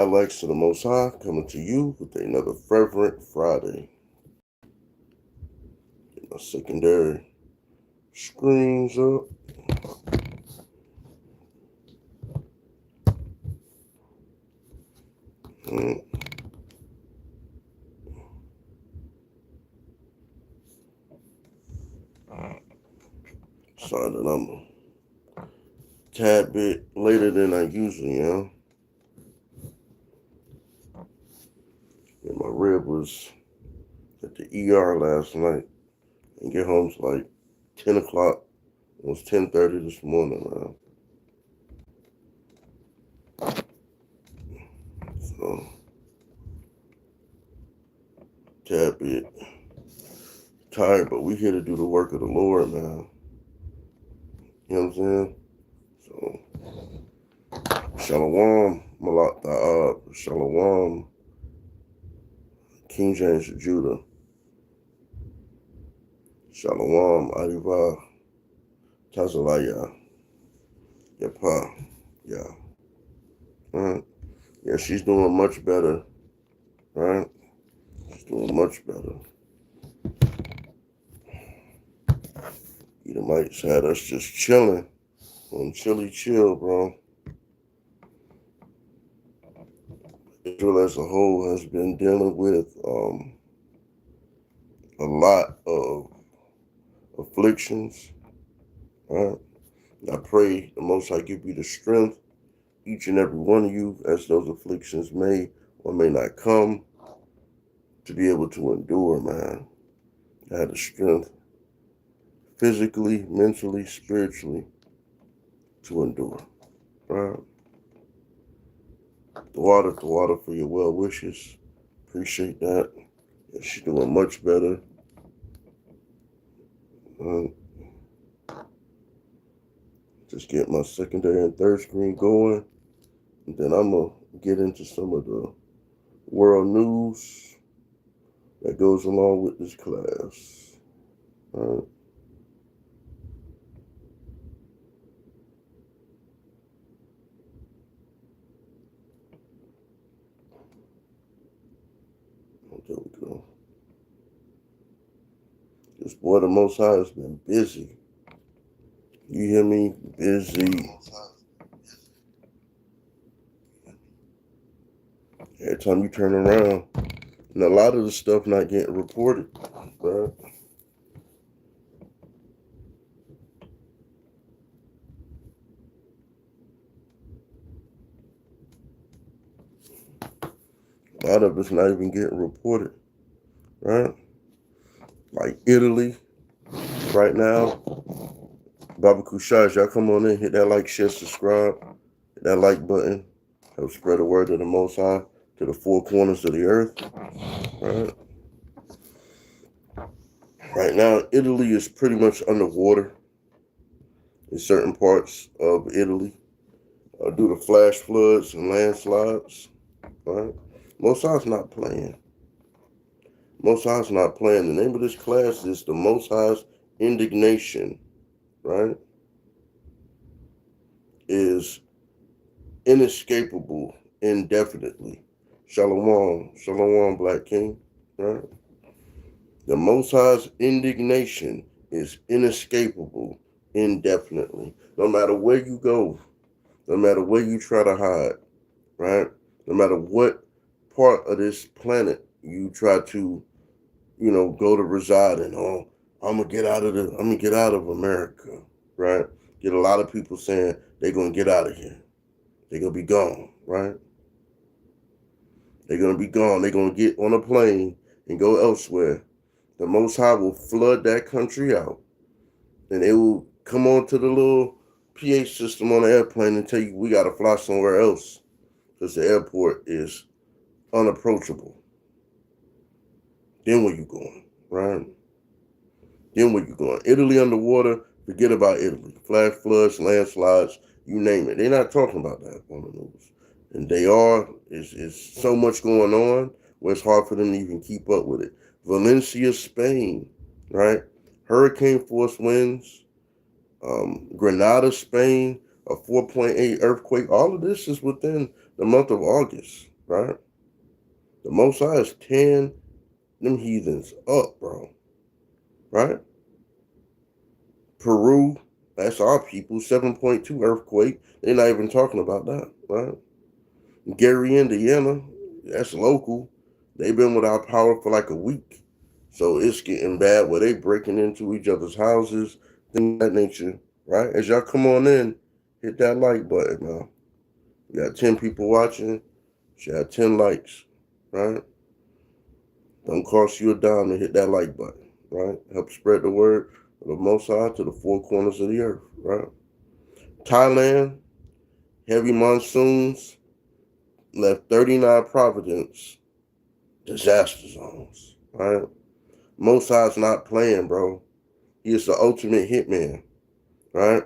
Alexa the Most High coming to you with another Fervent Friday. Get my secondary screens up. Sorry that I'm a tad bit later than I usually am. And my rib was at the ER last night and get home to like 10 o'clock. It was 10:30 this morning, man. So, tad bit tired, but we here to do the work of the Lord, man. You know what I'm saying? So, Shalom, Malak Ta'ab, Shalom, King James of Judah, Shalom, Adiva, Tazalaya, Yapa, yeah. Right? Yeah, she's doing much better, right? She's doing much better. Edomites had us just chilling on chilly chill, bro. Israel as a whole has been dealing with a lot of afflictions, right? I pray the Most High give you the strength, each and every one of you, as those afflictions may or may not come, to be able to endure, man. I had the strength physically, mentally, spiritually to endure, right? The water for your well wishes. Appreciate that. Yeah, she's doing much better. Just get my secondary and third screen going. And then I'm going to get into some of the world news that goes along with this class. All right. There we go. This boy, the Most High, has been busy. You hear me? Busy. Every time you turn around, and a lot of the stuff not getting reported, right? A lot of it's not even getting reported, right? Like Italy, right now. Baba Kushaj, y'all come on in, hit that like, share, subscribe, hit that like button. Help spread the word of the Most High to the four corners of the earth, right? Right now, Italy is pretty much underwater in certain parts of Italy due to flash floods and landslides, right? Most High's not playing. Most High's not playing. The name of this class is the Most High's Indignation, right? Is inescapable indefinitely. Shalom, shalom, Black King, right? The Most High's indignation is inescapable indefinitely. No matter where you go, no matter where you try to hide, right? No matter what part of this planet you try to, go to reside in. Oh, I'm gonna get out of America, right? Get a lot of people saying they're gonna get out of here. They're gonna be gone, right? They're gonna be gone. They're gonna get on a plane and go elsewhere. The Most High will flood that country out, and it will come onto the little PA system on the airplane and tell you we gotta fly somewhere else because the airport is unapproachable. Then where you going, right? Then where you going? Italy underwater, forget about Italy. Flash floods, landslides, you name it. They're not talking about that on the news. And they are, is so much going on where it's hard for them to even keep up with it. Valencia, Spain, right? Hurricane force winds. Granada, Spain, a 4.8 earthquake. All of this is within the month of August. right? The Most High is tearing them heathens up, bro, right? Peru, that's our people, 7.2 earthquake. They're not even talking about that, right? Gary, Indiana, that's local. They've been without power for like a week. So it's getting bad where they breaking into each other's houses, things of that nature, right? As y'all come on in, hit that like button now. You got 10 people watching, you got 10 likes, right? Don't cost you a dime to hit that like button, right? Help spread the word of the Most High to the four corners of the earth, right? Thailand, heavy monsoons left 39 Providence disaster zones, right? Most High's not playing, bro. He is the ultimate hitman, right?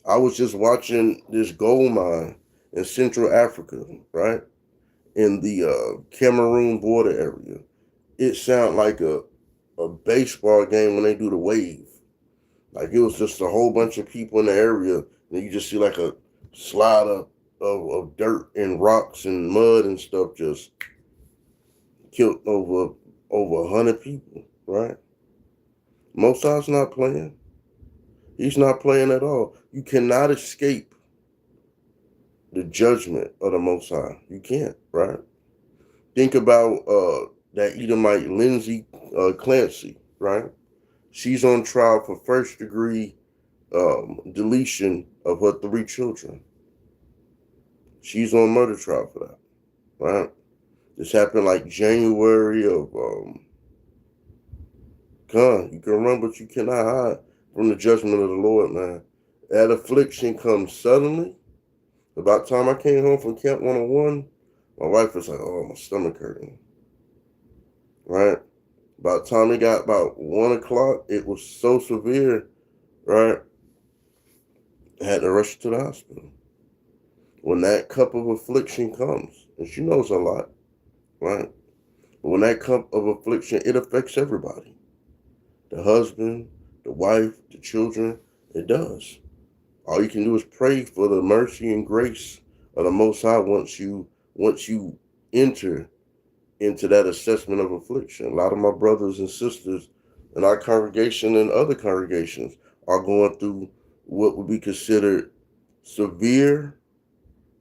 I was just watching this gold mine in Central Africa, right? In the Cameroon border area. It sounded like a baseball game when they do the wave. Like it was just a whole bunch of people in the area, and you just see like a slide of dirt and rocks and mud and stuff just killed over 100 people, right? Mossad's not playing. He's not playing at all. You cannot escape the judgment of the Most High. You can't, right? Think about that Edomite Lindsay Clancy, right? She's on trial for first degree deletion of her 3 children. She's on murder trial for that, right? This happened like January of you can run, but you cannot hide from the judgment of the Lord, man. That affliction comes suddenly. About the time I came home from Camp 101, my wife was like, oh, my stomach hurting, right? About the time it got about 1 o'clock, it was so severe, right? I had to rush to the hospital. When that cup of affliction comes, and she knows a lot, right? But when that cup of affliction, it affects everybody. The husband, the wife, the children, it does. All you can do is pray for the mercy and grace of the Most High once you enter into that assessment of affliction. A lot of my brothers and sisters in our congregation and other congregations are going through what would be considered severe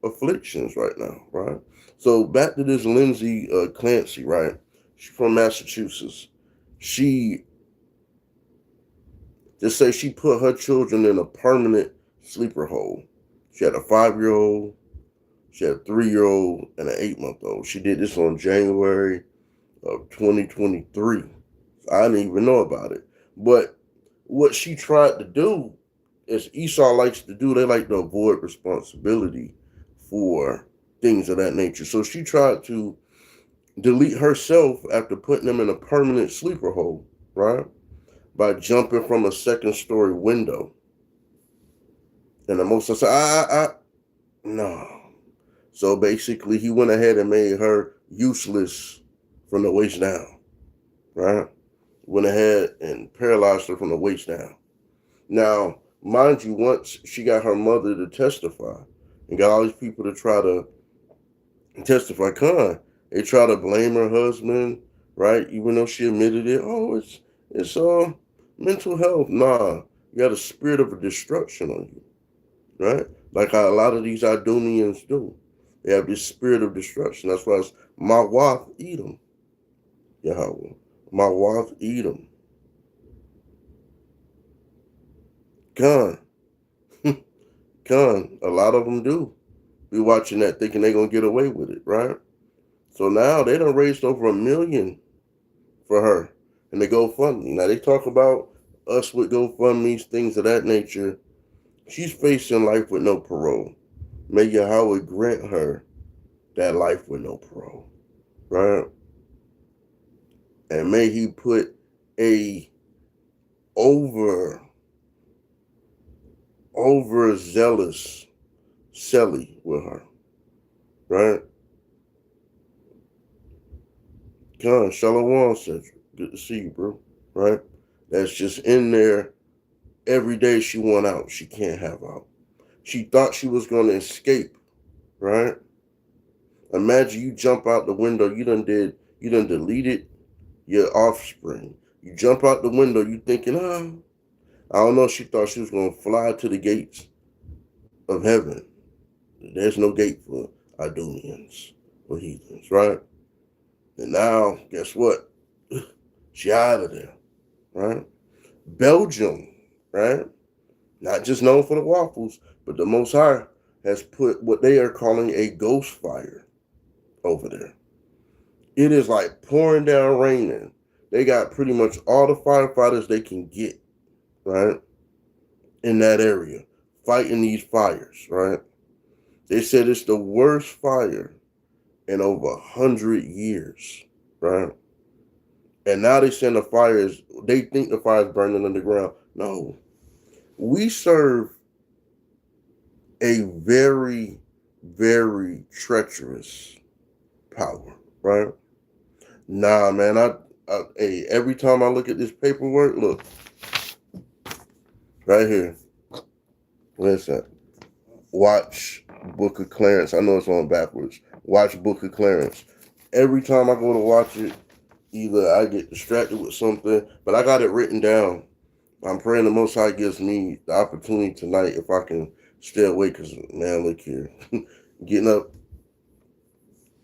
afflictions right now, right? So back to this Lindsay Clancy, right? She's from Massachusetts. She just say she put her children in a permanent sleeper hole. She had a 5-year-old, she had a 3-year-old, and an 8-month-old. She did this on January of 2023. I didn't even know about it. But what she tried to do, as Esau likes to do, they like to avoid responsibility for things of that nature. So she tried to delete herself after putting them in a permanent sleeper hole, right? By jumping from a 2nd-story window. And the Most said, no. So basically, he went ahead and made her useless from the waist down, right? Went ahead and paralyzed her from the waist down. Now, mind you, once she got her mother to testify and got all these people to try to testify, they try to blame her husband, right? Even though she admitted it. Oh, it's mental health. Nah, you got a spirit of a destruction on you, right? Like how a lot of these Idumeans do. They have this spirit of destruction. That's why it's my wife Edom, Yahweh. My wife Edom. Con. Con. A lot of them do be watching that thinking they're going to get away with it, right? So now they done raised over $1 million for her and the GoFundMe. Now they talk about us with GoFundMe's, things of that nature. She's facing life with no parole. May Yahweh grant her that life with no parole, right? And may he put a overzealous Selly with her, right? Con, Shalom, Cedric. Good to see you, bro, right? That's just in there every day she want out. She can't have out. She thought she was going to escape, right? Imagine you jump out the window, you done deleted your offspring. You jump out the window, you thinking, I don't know, she thought she was gonna fly to the gates of heaven. There's no gate for Idumeans or heathens, right? And now, guess what? She out of there, right? Belgium, right? Not just known for the waffles, but the Most High has put what they are calling a ghost fire over there. It is like pouring down raining. They got pretty much all the firefighters they can get, right? In that area, fighting these fires, right? They said it's the worst fire in over 100 years, right? And now they saying the fires, they think the fire is burning underground. No, we serve a very, very treacherous power, right? Nah, man, hey, every time I look at this paperwork, look, right here, where's that? Watch Book of Clarence. I know it's on backwards. Watch Book of Clarence. Every time I go to watch it, either I get distracted with something, but I got it written down. I'm praying the Most High gives me the opportunity tonight if I can stay awake, because, man, look here. Getting up,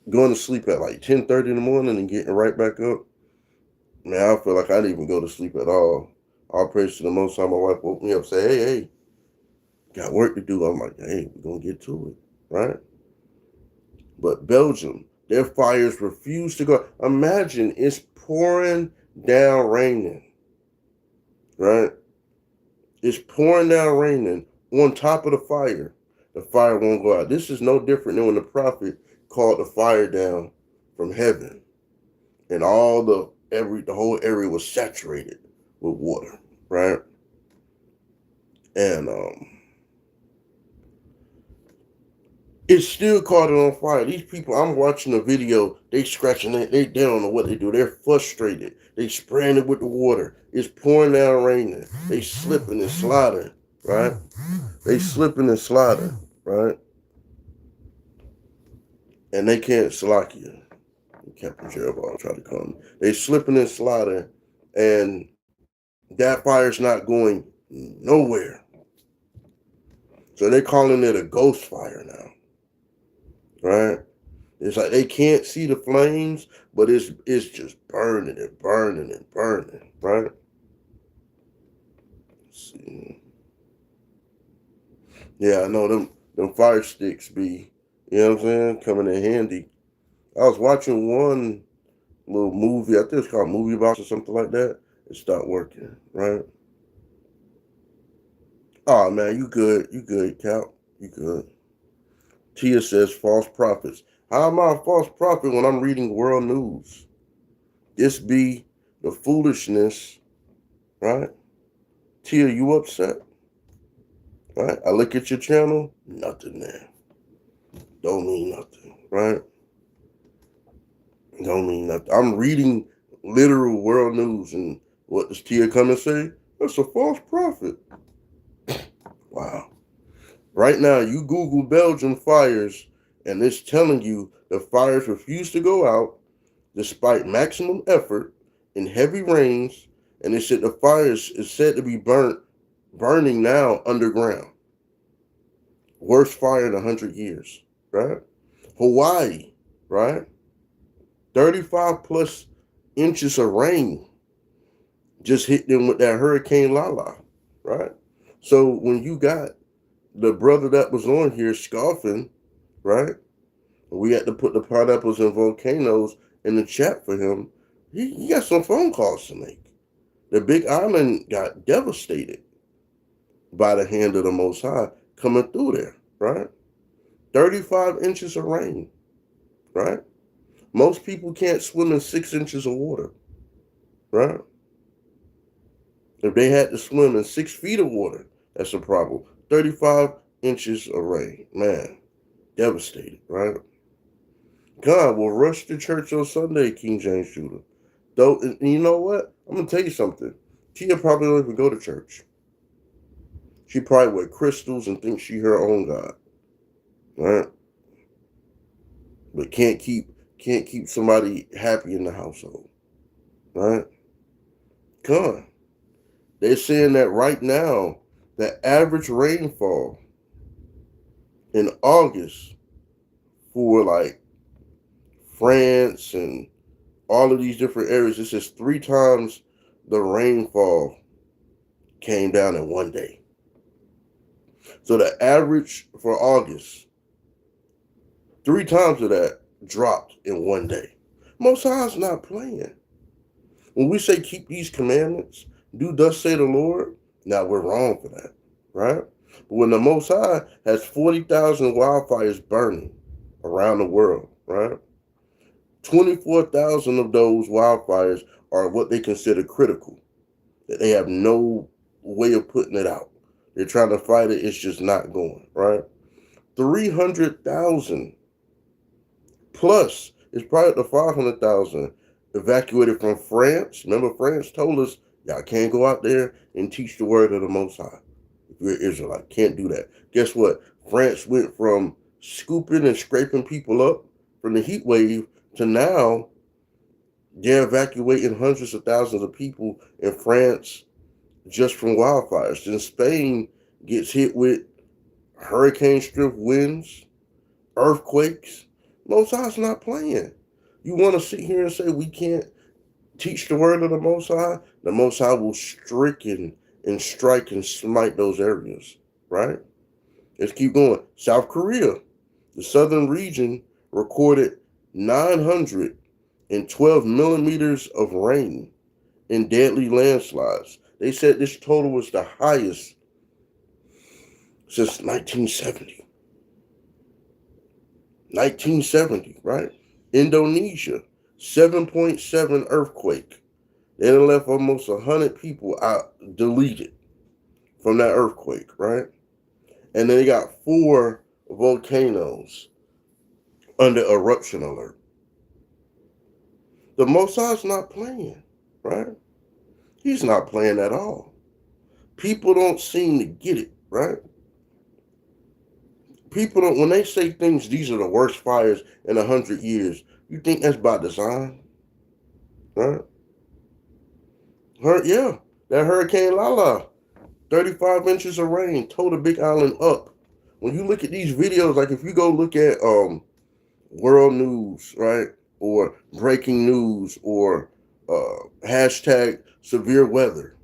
going to sleep at like 10:30 in the morning and getting right back up, man, I feel like I didn't even go to sleep at all. All praise to the Most High. My wife woke me up, say, hey, got work to do. I'm like, hey, we're going to get to it, right? But Belgium, their fires refuse to go. Imagine it's pouring down raining, right? It's pouring down raining on top of the fire. The fire won't go out. This is no different than when the prophet called the fire down from heaven, and the whole area was saturated with water, right? And it still caught it on fire. These people, I'm watching the video, they scratching it, they don't know what they do. They're frustrated. They spraying it with the water. It's pouring down raining. They slipping and sliding, right? They slipping and sliding, right? And they can't slack you. Capt Jerubbaal try to come. They slipping and sliding, and that fire's not going nowhere. So they're calling it a ghost fire now, right? It's like they can't see the flames, but it's just burning and burning and burning, right? Let's see. Yeah, I know them fire sticks be, you know what I'm saying, coming in handy. I was watching one little movie, I think it's called Movie Box or something like that. It stopped working, right? Oh man, you good, Capt, you good. Tia says false prophets. How am I a false prophet when I'm reading world news? This be the foolishness, right? Tia, you upset? Right? I look at your channel, nothing there. Don't mean nothing, right? Don't mean nothing. I'm reading literal world news, and what does Tia come and say? That's a false prophet. Wow. Right now, you Google Belgian fires, and it's telling you the fires refuse to go out despite maximum effort in heavy rains, and they said the fires is said to be burning now underground. Worst fire in 100 years, right? Hawaii, right? 35 plus inches of rain just hit them with that Hurricane Lala, right? So when you got the brother that was on here scoffing, right? We had to put the pineapples and volcanoes in the chat for him. He got some phone calls to make. The Big Island got devastated by the hand of the Most High coming through there, right? 35 inches of rain, right? Most people can't swim in 6 inches of water, right? If they had to swim in 6 feet of water, that's a problem. 35 inches of rain, man, devastated, right? God will rush to church on Sunday, King James Judah. Though, and you know what? I'm going to tell you something. Tia probably don't even go to church. She probably wear crystals and thinks she her own God, right? but can't keep somebody happy in the household, right? Come on. They're saying that right now, the average rainfall in August for like France and all of these different areas, it's just 3 times the rainfall came down in one day. So the average for August, 3 times of that dropped in one day. Most High's not playing. When we say keep these commandments, do thus say the Lord, now we're wrong for that, right? But when the Most High has 40,000 wildfires burning around the world, right? 24,000 of those wildfires are what they consider critical, that they have no way of putting it out. They're trying to fight it, it's just not going, right? 300,000 plus, it's probably the 500,000 evacuated from France. Remember, France told us, y'all can't go out there and teach the word of the Most High. If you're an Israelite, can't do that. Guess what? France went from scooping and scraping people up from the heat wave to now they're evacuating hundreds of thousands of people in France just from wildfires. Then Spain gets hit with hurricane strength winds, earthquakes. Most High's not playing. You want to sit here and say we can't teach the word of the Most High? The Most High will stricken and strike and smite those areas, right? Let's keep going. South Korea, the southern region, recorded 912 millimeters of rain in deadly landslides. They said this total was the highest since 1970. 1970, right? Indonesia, 7.7 earthquake. They left almost 100 people out, deleted from that earthquake, right? And then they got 4 volcanoes under eruption alert. The Most High's not playing, right? He's not playing at all. People don't seem to get it, right? People don't, when they say things, these are the worst fires in 100 years, you think that's by design, right? Yeah, that Hurricane Lala, 35 inches of rain, tore the Big Island up. When you look at these videos, like if you go look at world news, right, or breaking news, or hashtag severe weather,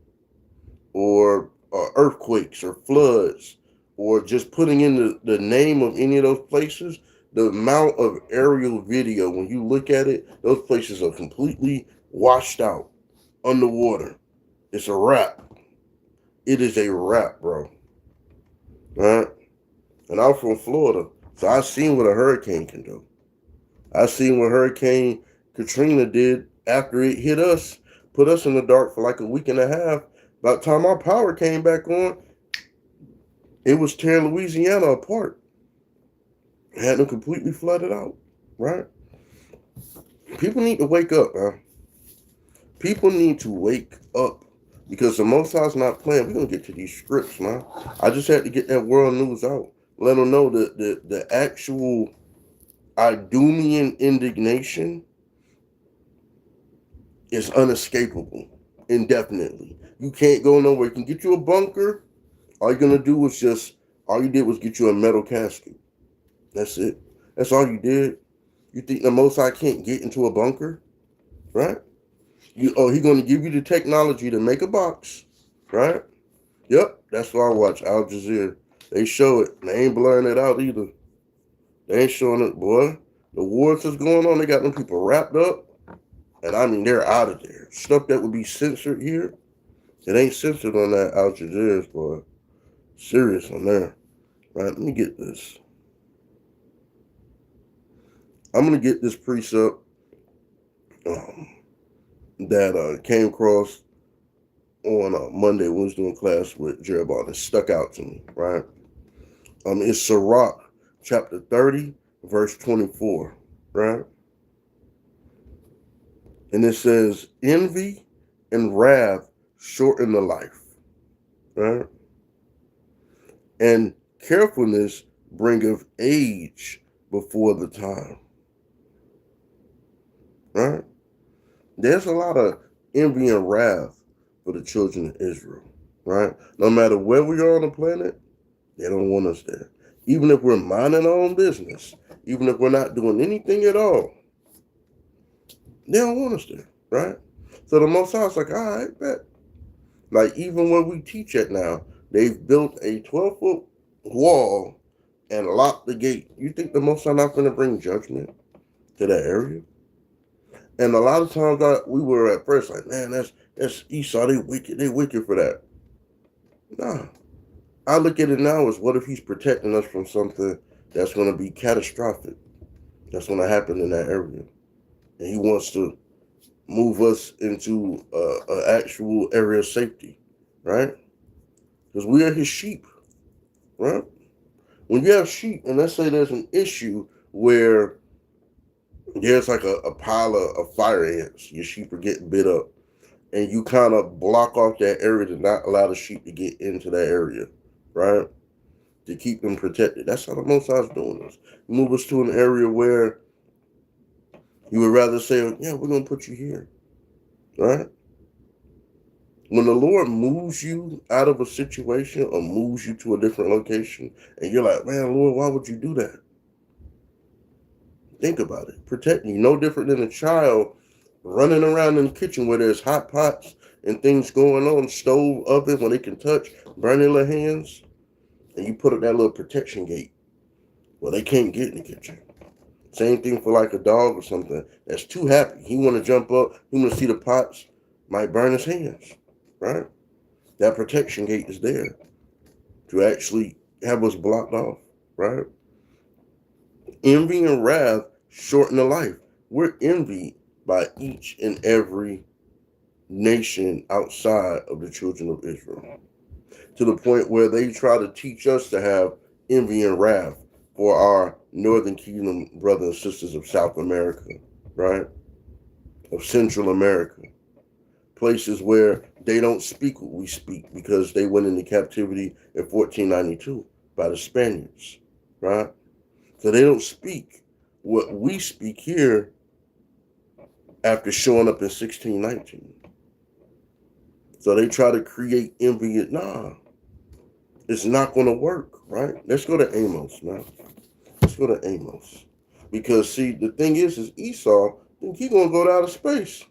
or earthquakes, or floods, or just putting in the name of any of those places, the amount of aerial video, when you look at it, those places are completely washed out, underwater. It's a wrap. It is a wrap, bro. Right? And I'm from Florida, so I've seen what a hurricane can do. I've seen what Hurricane Katrina did after it hit us, put us in the dark for like a week and a half. By the time our power came back on, it was tearing Louisiana apart. It had them completely flooded out, right? People need to wake up, man. People need to wake up because the Most High's not playing. We're going to get to these scripts, man. I just had to get that world news out. Let them know that the actual Idumean indignation is unescapable, indefinitely. You can't go nowhere. You can get you a bunker. All you're going to do is all you did was get you a metal casket. That's it. That's all you did. You think the Most High can't get into a bunker? Right? He's going to give you the technology to make a box. Right? Yep. That's why I watch Al Jazeera. They show it. They ain't blurring it out either. They ain't showing it, boy. The wars that's going on, they got them people wrapped up. And I mean, they're out of there. Stuff that would be censored here, it ain't censored on that Al Jazeera, boy. Serious on there. Right? Let me get this. I'm going to get this precept that came across on Monday when I was doing class with Jerubbaal. It stuck out to me, right? It's Sirach, chapter 30, verse 24, right? And it says, envy and wrath shorten the life, right? And carefulness bringeth age before the time. right? There's a lot of envy and wrath for the children of Israel, right? No matter where we are on the planet, they don't want us there. Even if we're minding our own business, even if we're not doing anything at all, they don't want us there, right? So the Most High is like, all right, bet. Like, even where we teach at now, they've built a 12-foot wall and locked the gate. You think the Most High not going to bring judgment to that area? And a lot of times we were at first like, man, that's Esau. They wicked for that. Nah. I look at it now as, what if he's protecting us from something that's going to be catastrophic, that's going to happen in that area, and he wants to move us into an actual area of safety, right? Because we are his sheep, right? When you have sheep, and let's say there's an issue where there's like a pile of fire ants, your sheep are getting bit up, and you kind of block off that area to not allow the sheep to get into that area, right? To keep them protected. That's how the Most High is doing this. Move us to an area where you would rather say, yeah, we're going to put you here, right? When the Lord moves you out of a situation or moves you to a different location, and you're like, man, Lord, why would you do that? Think about it. Protect you. No different than a child running around in the kitchen where there's hot pots and things going on, stove, oven, when they can touch, burning their hands, and you put up that little protection gate. Well, they can't get in the kitchen. Same thing for like a dog or something that's too happy. He want to jump up. He want to see the pots. Might burn his hands, right? That protection gate is there to actually have us blocked off, right? Envy and wrath shorten the life. We're envied by each and every nation outside of the children of Israel, to the point where they try to teach us to have envy and wrath for our Northern Kingdom brothers and sisters of South America, right? Of Central America. Places where they don't speak what we speak because they went into captivity in 1492 by the Spaniards, right? So they don't speak what we speak here after showing up in 1619. So they try to create envy. Nah, it's not going to work, right? Let's go to Amos, man. Let's go to Amos. Because, see, the thing is Esau think he going to go to outer space,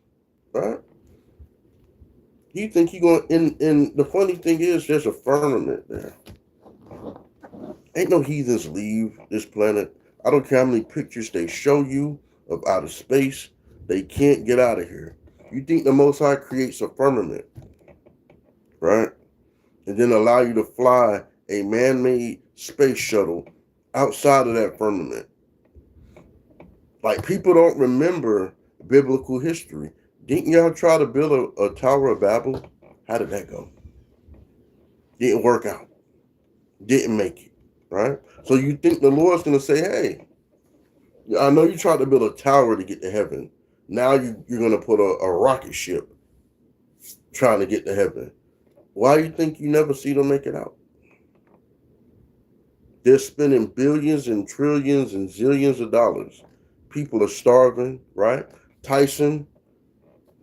right? He think he going to, and the funny thing is there's a firmament there. Ain't no heathens leave this planet. I don't care how many pictures they show you of outer space. They can't get out of here. You think the Most High creates a firmament, right? And then allow you to fly a man-made space shuttle outside of that firmament. Like, people don't remember biblical history. Didn't y'all try to build a Tower of Babel? How did that go? Didn't work out. Didn't make it, right? So you think the Lord's going to say, hey, I know you tried to build a tower to get to heaven. Now you're going to put a rocket ship trying to get to heaven. Why do you think you never see them make it out? They're spending billions and trillions and zillions of dollars. People are starving, right? Tyson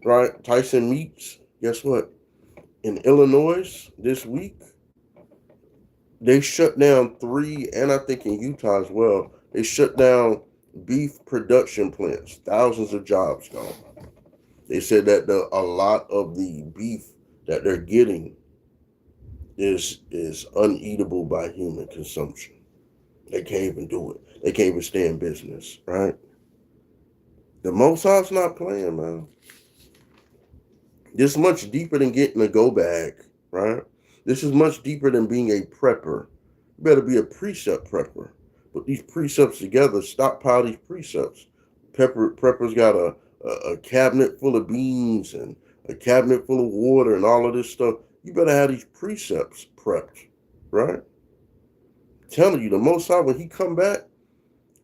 Meats. Guess what? In Illinois this week, they shut down 3, and I think in Utah as well, they shut down beef production plants. Thousands of jobs gone. They said that a lot of the beef that they're getting is uneatable by human consumption. They can't even do it. They can't even stay in business, right? The Most High's not playing, man. This is much deeper than getting a go bag, right? This is much deeper than being a prepper. You better be a precept prepper. Put these precepts together, stockpile these precepts. Preppers got a cabinet full of beans and a cabinet full of water and all of this stuff. You better have these precepts prepped, right? I'm telling you, the Most High, when he come back,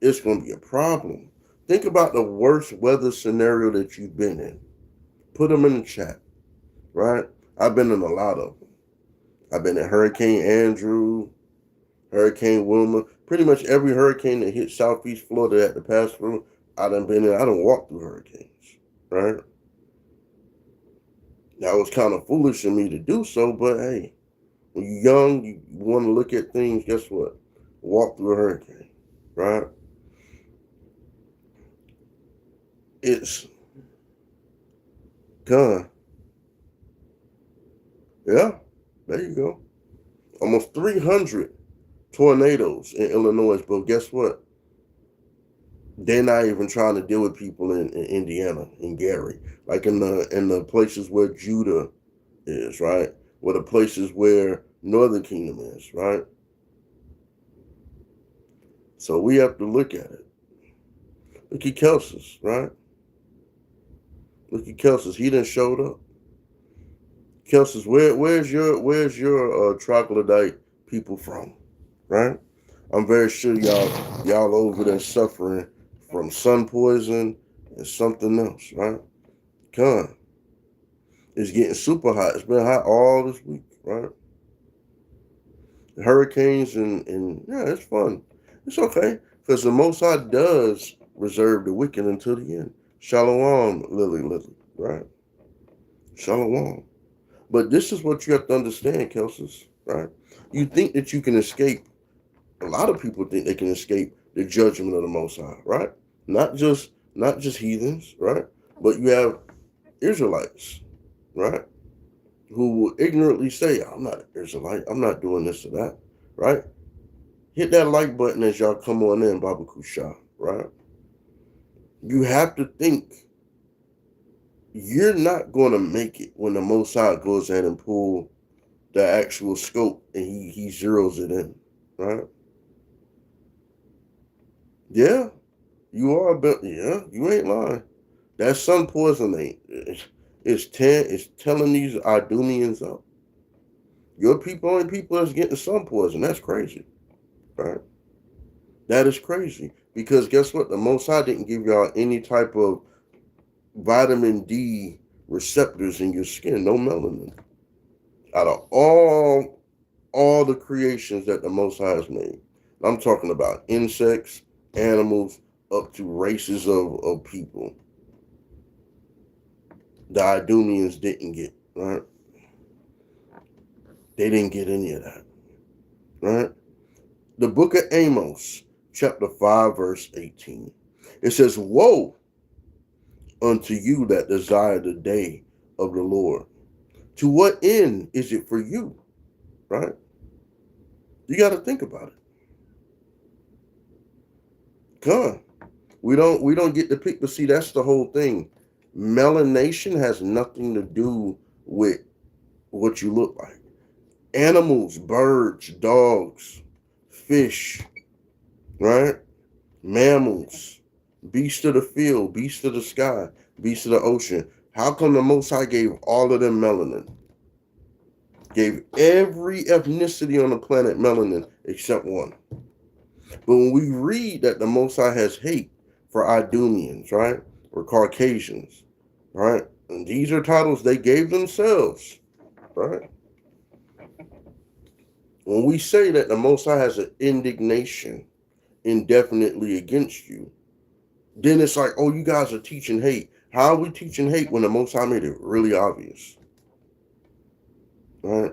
it's going to be a problem. Think about the worst weather scenario that you've been in. Put them in the chat, right? I've been in a lot of them. I've been in Hurricane Andrew, Hurricane Wilma. Pretty much every hurricane that hit Southeast Florida had to pass through, I done walked through hurricanes, right? That was kind of foolish of me to do so, but hey, when you're young, you want to look at things, guess what? Walk through a hurricane, right? It's gone. Yeah, there you go. Almost 300 tornadoes in Illinois, but guess what? They're not even trying to deal with people in Indiana, in Gary, like in the places where Judah is, right? Where the places where Northern Kingdom is, right? So we have to look at it. Look at Kelsis, right? Look at Kelsis. He done showed up. Kelsis, where's your troglodyte people from, right? I'm very sure y'all over there suffering from sun poison and something else, right? Con. It's getting super hot. It's been hot all this week, right? Hurricanes and yeah, it's fun. It's okay because the Most High does reserve the wicked until the end. Shalom, Lily, right? Shalom. But this is what you have to understand, Kelsis, right? You think that you can escape. A lot of people think they can escape the judgment of the Most High, right? Not just heathens, right? But you have Israelites, right? Who will ignorantly say, I'm not an Israelite, I'm not doing this or that, right? Hit that like button as y'all come on in, Baba Kusha, right? You have to think you're not going to make it when the Most High goes ahead and pull the actual scope and he zeroes it in, right? Yeah, you are, but yeah, you ain't lying. That sun poison ain't. It's telling these Idumeans up. Your people only people that's getting sun poison. That's crazy, right? That is crazy because guess what? The Most High didn't give y'all any type of vitamin D receptors in your skin. No melanin. Out of all the creations that the Most High has made, I'm talking about insects, animals, up to races of people. The Idumeans didn't get, right? They didn't get any of that, right? The book of Amos, chapter 5, verse 18. It says, woe unto you that desire the day of the Lord. To what end is it for you, right? You got to think about it. God, we don't get to pick, but see, that's the whole thing. Melanation has nothing to do with what you look like. Animals, birds, dogs, fish, right? Mammals, beasts of the field, beasts of the sky, beasts of the ocean. How come the Most High gave all of them melanin? Gave every ethnicity on the planet melanin except one. But when we read that the Most High has hate for Idumeans, right? Or Caucasians, right? And these are titles they gave themselves, right? When we say that the Most High has an indignation indefinitely against you, then it's like, oh, you guys are teaching hate. How are we teaching hate when the Most High made it really obvious? Right?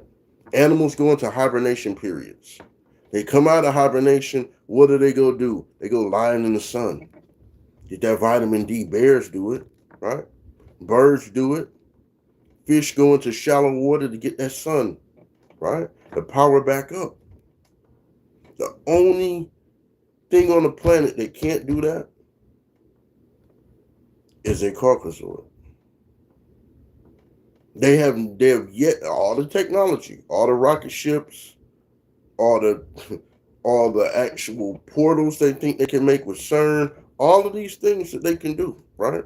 Animals go into hibernation periods. They come out of hibernation. What do they go do? They go lying in the sun. Get that vitamin D. Bears do it, right? Birds do it. Fish go into shallow water to get that sun, right? To power back up. The only thing on the planet that can't do that is a Caucasoid. They have yet all the technology, all the rocket ships, all the actual portals they think they can make with CERN, all of these things that they can do, right?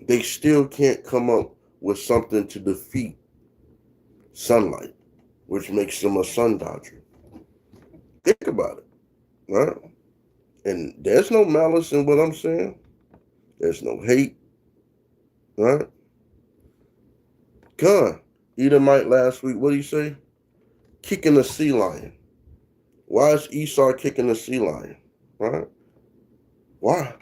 They still can't come up with something to defeat sunlight, which makes them a sun dodger. Think about it, right? And there's no malice in what I'm saying. There's no hate, right? God, Edomite last week, what did he say? Kicking a sea lion. Why is Esau kicking a sea lion, right? Why?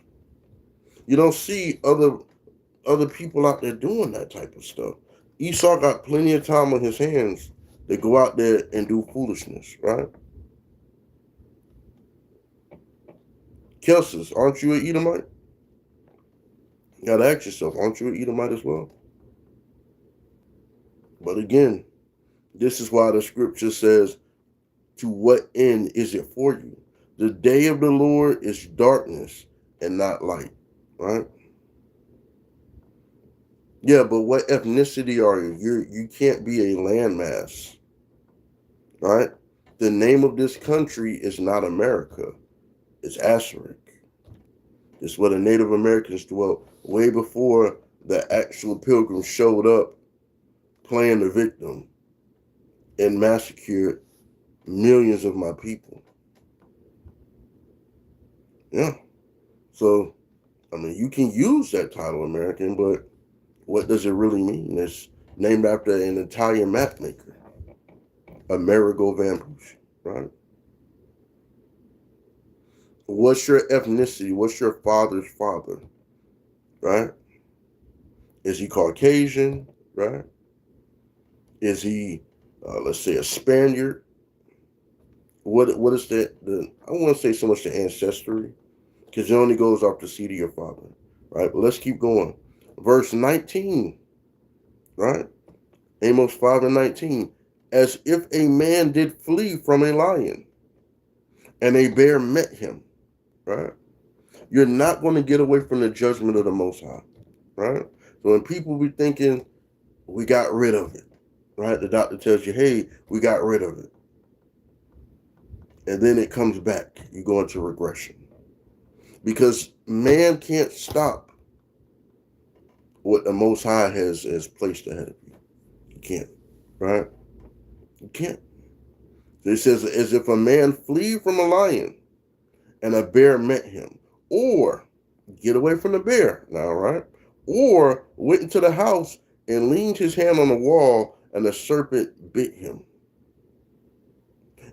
You don't see other people out there doing that type of stuff. Esau got plenty of time on his hands to go out there and do foolishness, right? Kelsis, aren't you an Edomite? You gotta ask yourself, aren't you an Edomite as well? But again, this is why the scripture says, to what end is it for you? The day of the Lord is darkness and not light, right? Yeah, but what ethnicity are you? You can't be a landmass, right? The name of this country is not America. It's Assyrian. It's where the Native Americans dwelt way before the actual pilgrims showed up playing the victim and massacred millions of my people. Yeah. So, I mean, you can use that title American, but what does it really mean? It's named after an Italian map maker, Amerigo Vespucci, right? What's your ethnicity? What's your father's father, right? Is he Caucasian, right? Is he, let's say, a Spaniard? What is that? I don't want to say so much the ancestry, because it only goes off the seed of your father, right? But let's keep going. Verse 19, right? Amos 5:19. As if a man did flee from a lion, and a bear met him, right? You're not going to get away from the judgment of the Most High, right? So when people be thinking, we got rid of it, right? The doctor tells you, hey, we got rid of it. And then it comes back. You go into regression. Because man can't stop what the Most High has placed ahead of you. You can't, right? You can't. So it says, as if a man flee from a lion and a bear met him, or get away from the bear now, right? Or went into the house and leaned his hand on the wall and the serpent bit him.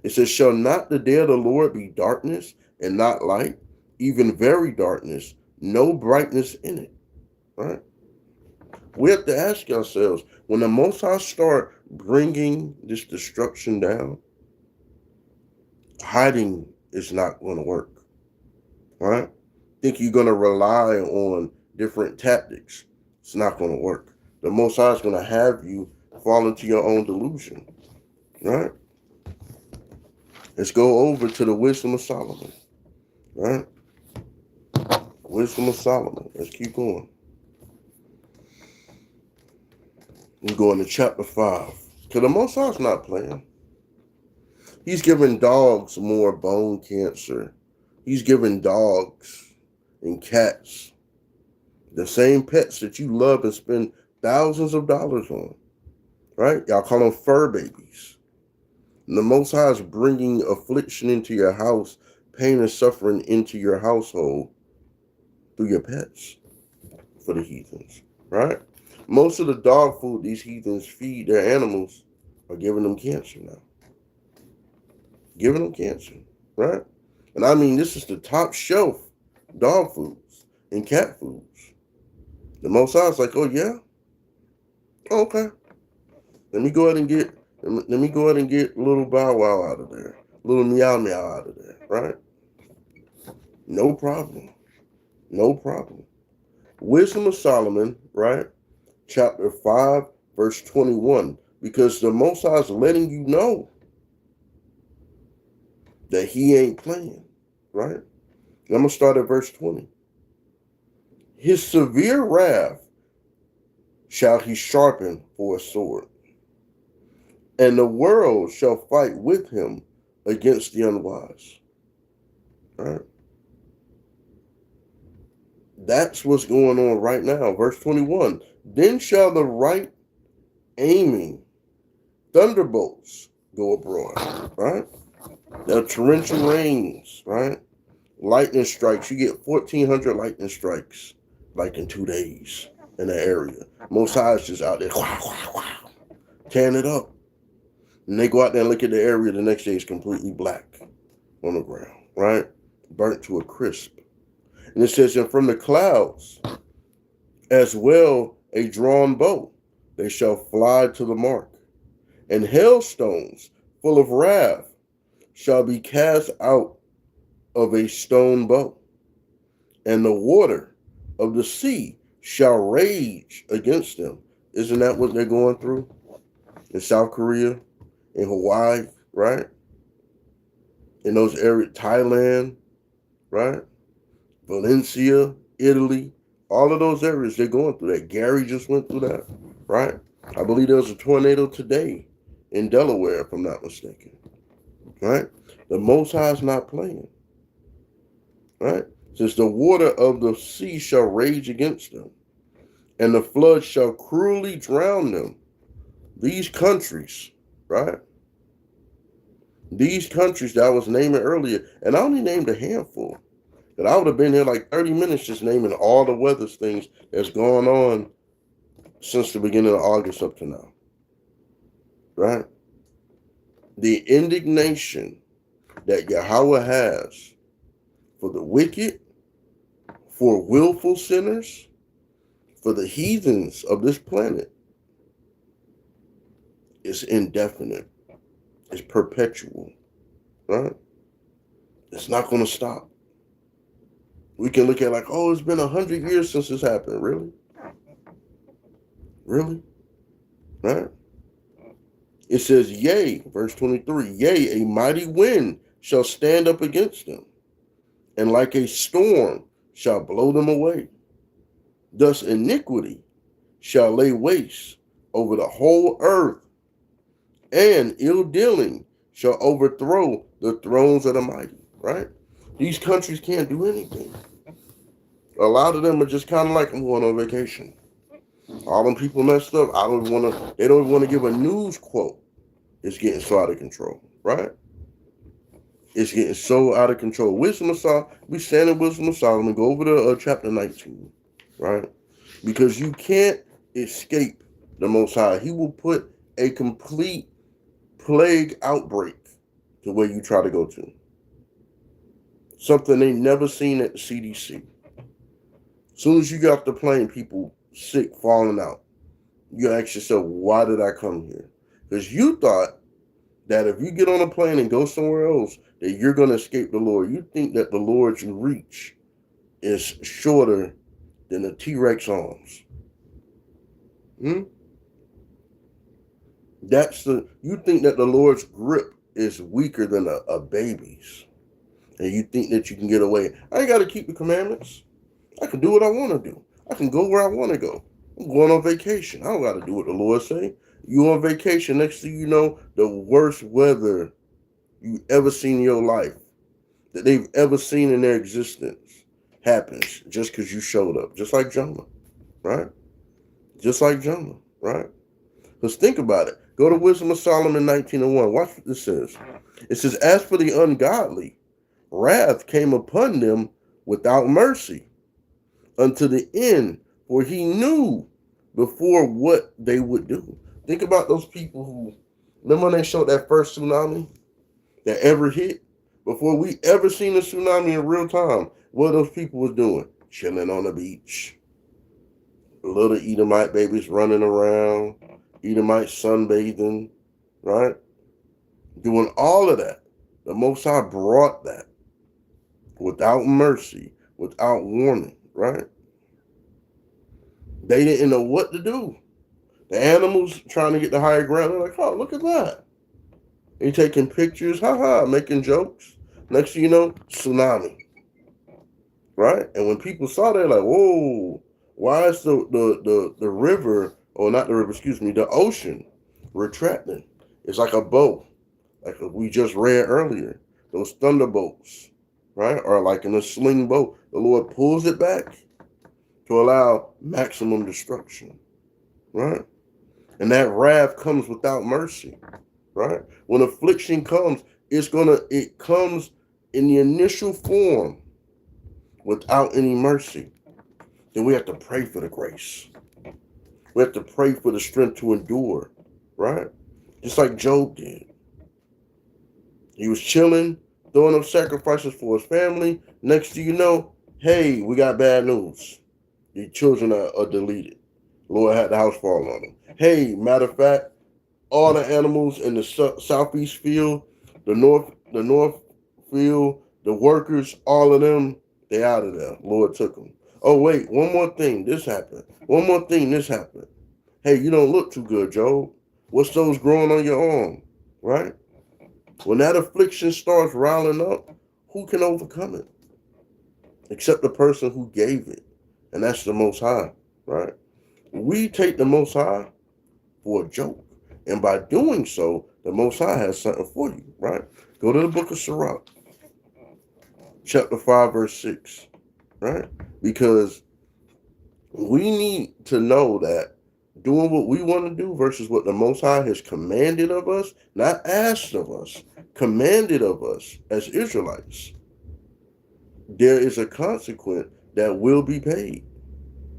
It says, shall not the day of the Lord be darkness and not light, even very darkness, no brightness in it, right? We have to ask ourselves, when the Most High start bringing this destruction down, hiding is not going to work, right? Think you're going to rely on different tactics. It's not going to work. The Most High is going to have you fall into your own delusion, right? Let's go over to the wisdom of Solomon, right? Wisdom of Solomon. Let's keep going. We go into chapter 5. Because the Most High's not playing. He's giving dogs more bone cancer. He's giving dogs and cats, the same pets that you love and spend thousands of dollars on, right? Y'all call them fur babies. And the Most High is bringing affliction into your house, pain and suffering into your household through your pets for the heathens, right? Most of the dog food these heathens feed their animals are giving them cancer now. Giving them cancer, right? And I mean, this is the top shelf dog foods and cat foods. The Most High is like, oh yeah? Okay. Let me go ahead and get little Bow Wow out of there. Little Meow Meow out of there, right? No problem. No problem. Wisdom of Solomon, right? Chapter 5, verse 21. Because the Most High is letting you know that he ain't playing, right? And I'm going to start at verse 20. His severe wrath shall he sharpen for a sword, and the world shall fight with him against the unwise, right? That's what's going on right now. Verse 21. Then shall the right aiming thunderbolts go abroad, right? The torrential rains, right? Lightning strikes. You get 1,400 lightning strikes like in 2 days in the area. Most High is just out there tearing it up. And they go out there and look at the area. The next day is completely black on the ground, right? Burnt to a crisp. And it says, and from the clouds as well a drawn bow, they shall fly to the mark. And hailstones full of wrath shall be cast out of a stone bow. And the water of the sea shall rage against them. Isn't that what they're going through in South Korea, in Hawaii, right? In those areas, Thailand, right? Valencia, Italy, all of those areas, they're going through that. Gary just went through that, right? I believe there was a tornado today in Delaware, if I'm not mistaken, right? The Most High is not playing, right? Since the water of the sea shall rage against them, and the flood shall cruelly drown them. These countries, right? These countries that I was naming earlier, and I only named a handful. That I would have been here like 30 minutes just naming all the weather things that's going on since the beginning of August up to now. Right? The indignation that Yahweh has for the wicked, for willful sinners, for the heathens of this planet is indefinite. It's perpetual. Right? It's not going to stop. We can look at like, oh, it's been 100 years since this happened. Really? Really? Right? It says, yea, verse 23, yea, a mighty wind shall stand up against them, and like a storm shall blow them away. Thus iniquity shall lay waste over the whole earth, and ill dealing shall overthrow the thrones of the mighty. Right? These countries can't do anything. A lot of them are just kind of like, I'm going on vacation. All them people messed up. They don't want to give a news quote. It's getting so out of control, right? It's getting so out of control. Wisdom of Solomon, we stand in Wisdom of Solomon, go over to chapter 19, right? Because you can't escape the Most High. He will put a complete plague outbreak to where you try to go to. Something they never seen at the CDC. As soon as you get off the plane, people sick, falling out. You ask yourself, why did I come here? Because you thought that if you get on a plane and go somewhere else, that you're going to escape the Lord. You think that the Lord's reach is shorter than a T-Rex arms. You think that the Lord's grip is weaker than a baby's. And you think that you can get away. I ain't got to keep the commandments. I can do what I want to do. I can go where I want to go. I'm going on vacation. I don't got to do what the Lord say. You on vacation, next thing you know, the worst weather you ever seen in your life, that they've ever seen in their existence, happens just because you showed up. Just like Jonah, right? Just like Jonah, right? Let's think about it. Go to Wisdom of Solomon 19:1. Watch what this says. It says, as for the ungodly, wrath came upon them without mercy unto the end, for he knew before what they would do. Think about those people who, remember when they showed that first tsunami that ever hit? Before we ever seen a tsunami in real time, what those people was doing? Chilling on the beach. Little Edomite babies running around. Edomite sunbathing, right? Doing all of that. The Most High brought that without mercy, without warning, right? They didn't know what to do. The animals trying to get the higher ground, they're like, oh, look at that. They taking pictures, making jokes. Next thing you know, tsunami. Right? And when people saw that, like, whoa, why is the river, or not the river, excuse me, the ocean retracting? It's like a boat, like we just read earlier. Those thunderbolts, right? Or like in a sling boat. The Lord pulls it back to allow maximum destruction. Right? And that wrath comes without mercy, right? When affliction comes, it comes in the initial form without any mercy. Then we have to pray for the grace. We have to pray for the strength to endure, right? Just like Job did. He was chilling, throwing up sacrifices for his family. Next thing you know, Hey, we got bad news. Your children are deleted. Lord had the house fall on them. Hey, matter of fact, all the animals in the southeast field, the north field, the workers, all of them, they out of there. Lord took them. Oh wait, one more thing. This happened. One more thing. This happened. Hey, you don't look too good, Job. What's those growing on your arm? Right? When that affliction starts riling up, who can overcome it? Except the person who gave it. And that's the Most High, right? We take the Most High for a joke. And by doing so, the Most High has something for you, right? Go to the book of Sirach, chapter 5, verse 6, right? Because we need to know that doing what we want to do versus what the Most High has commanded of us, not asked of us, commanded of us as Israelites, there is a consequence that will be paid.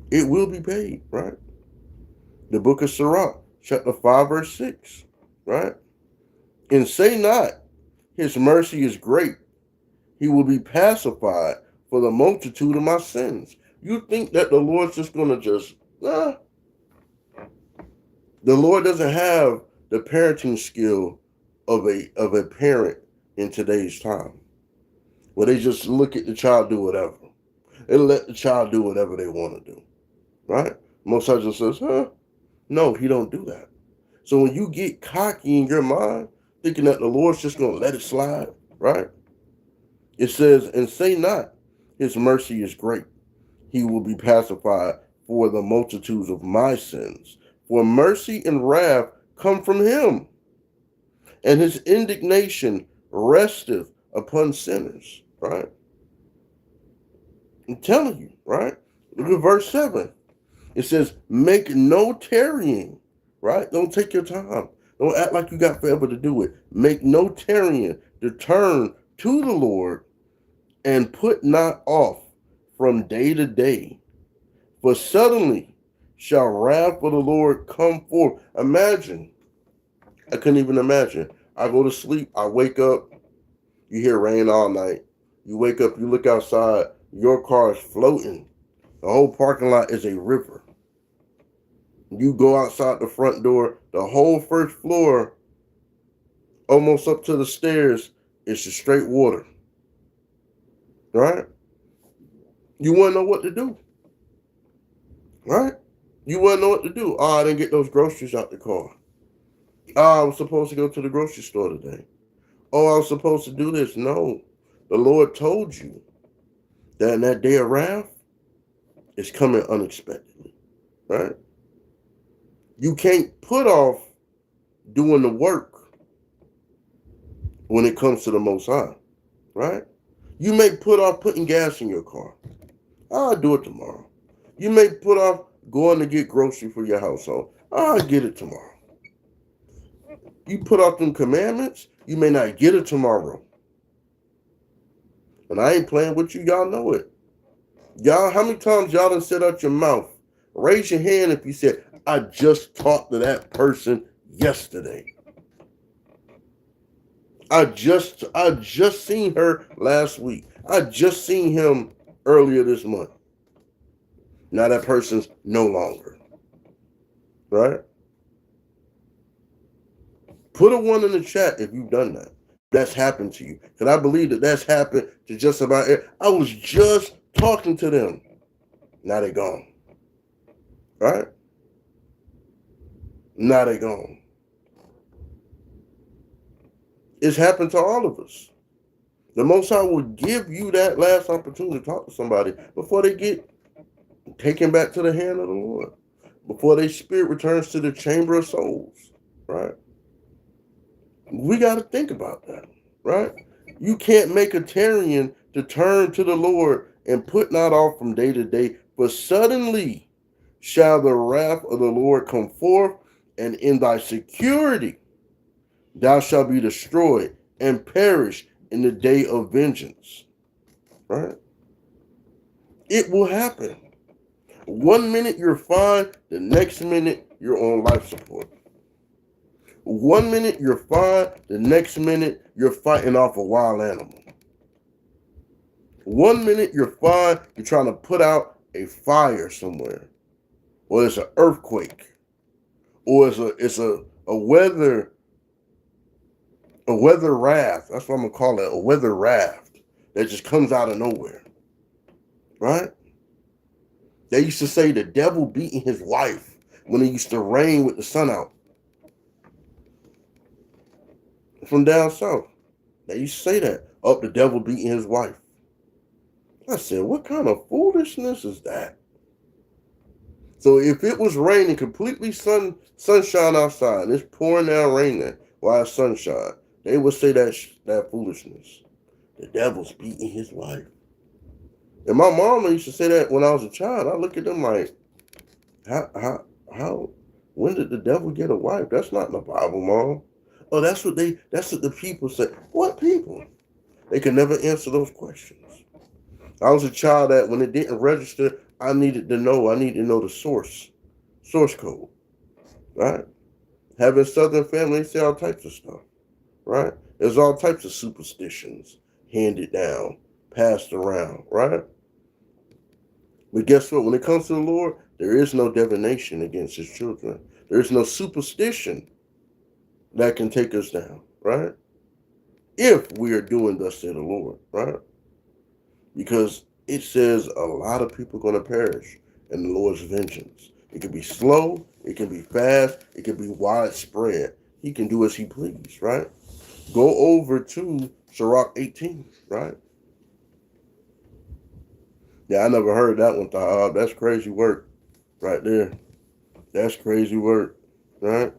It will be paid, right? The book of Sirach, chapter 5, verse 6, right? And say not, his mercy is great. He will be pacified for the multitude of my sins. You think that the Lord's just going to just, nah. The Lord doesn't have the parenting skill of a parent in today's time, where they just look at the child do whatever. They let the child do whatever they want to do, right? Most High just says, no, he don't do that. So when you get cocky in your mind, thinking that the Lord's just going to let it slide, right? It says, and say not, his mercy is great. He will be pacified for the multitudes of my sins. For mercy and wrath come from him, and his indignation resteth upon sinners, right? I'm telling you, right? Look at verse 7. It says, make no tarrying, right? Don't take your time. Don't act like you got forever to do it. Make no tarrying to turn to the Lord, and put not off from day to day. For suddenly shall wrath of the Lord come forth. Imagine. I couldn't even imagine. I go to sleep. I wake up. You hear rain all night. You wake up. You look outside. Your car is floating. The whole parking lot is a river. You go outside the front door. The whole first floor, almost up to the stairs, is just straight water. Right? You want to know what to do. Right? You want to know what to do. Oh, I didn't get those groceries out the car. Oh, I was supposed to go to the grocery store today. Oh, I was supposed to do this. No. The Lord told you that in that day of wrath, it's coming unexpectedly. Right? You can't put off doing the work when it comes to the Most High. Right? You may put off putting gas in your car. I'll do it tomorrow. You may put off going to get grocery for your household. I'll get it tomorrow. You put off them commandments, you may not get it tomorrow. And I ain't playing with you, y'all know it. Y'all, how many times y'all done said out your mouth? Raise your hand if you said, I just talked to that person yesterday. I just seen her last week. I just seen him earlier this month. Now that person's no longer. Right? Put a 1 in the chat if you've done that. That's happened to you. Because I believe that that's happened to just about everyone. I was just talking to them. Now they're gone. Right? Now they're gone. It's happened to all of us. The Most High will give you that last opportunity to talk to somebody before they get taken back to the hand of the Lord. Before their spirit returns to the chamber of souls. Right? We got to think about that. Right? You can't make a tarrying to turn to the Lord and put not off from day to day, but suddenly shall the wrath of the Lord come forth, and in thy security thou shalt be destroyed and perish in the day of vengeance. Right? It will happen. 1 minute you're fine, the next minute you're on life support. 1 minute you're fine, the next minute you're fighting off a wild animal. 1 minute you're fine, you're trying to put out a fire somewhere, or it's an earthquake, or it's a weather raft. That's what I'm gonna call it, a weather raft that just comes out of nowhere, right? They used to say the devil beating his wife when it used to rain with the sun out. From down south, they used to say that. Oh, the devil beating his wife. I said, what kind of foolishness is that? So if it was raining completely sunshine outside, and it's pouring down rain there while it's sunshine, they would say that foolishness. The devil's beating his wife. And my mama used to say that when I was a child. I look at them like, how, when did the devil get a wife? That's not in the Bible, Mom. Oh, that's what the people say. What people? They could never answer those questions. I was a child that when it didn't register, I needed to know. I needed to know the source code, right? Having Southern family, they say all types of stuff, right? There's all types of superstitions handed down, passed around, right? But guess what? When it comes to the Lord, there is no divination against his children. There is no superstition that can take us down, right? If we are doing thus said the Lord, right? Because it says a lot of people are going to perish in the Lord's vengeance. It can be slow, it can be fast, it can be widespread. He can do as he please, right? Go over to Sirach 18, right? Yeah, I never heard that one, Tahab. That's crazy work right there. That's crazy work, right?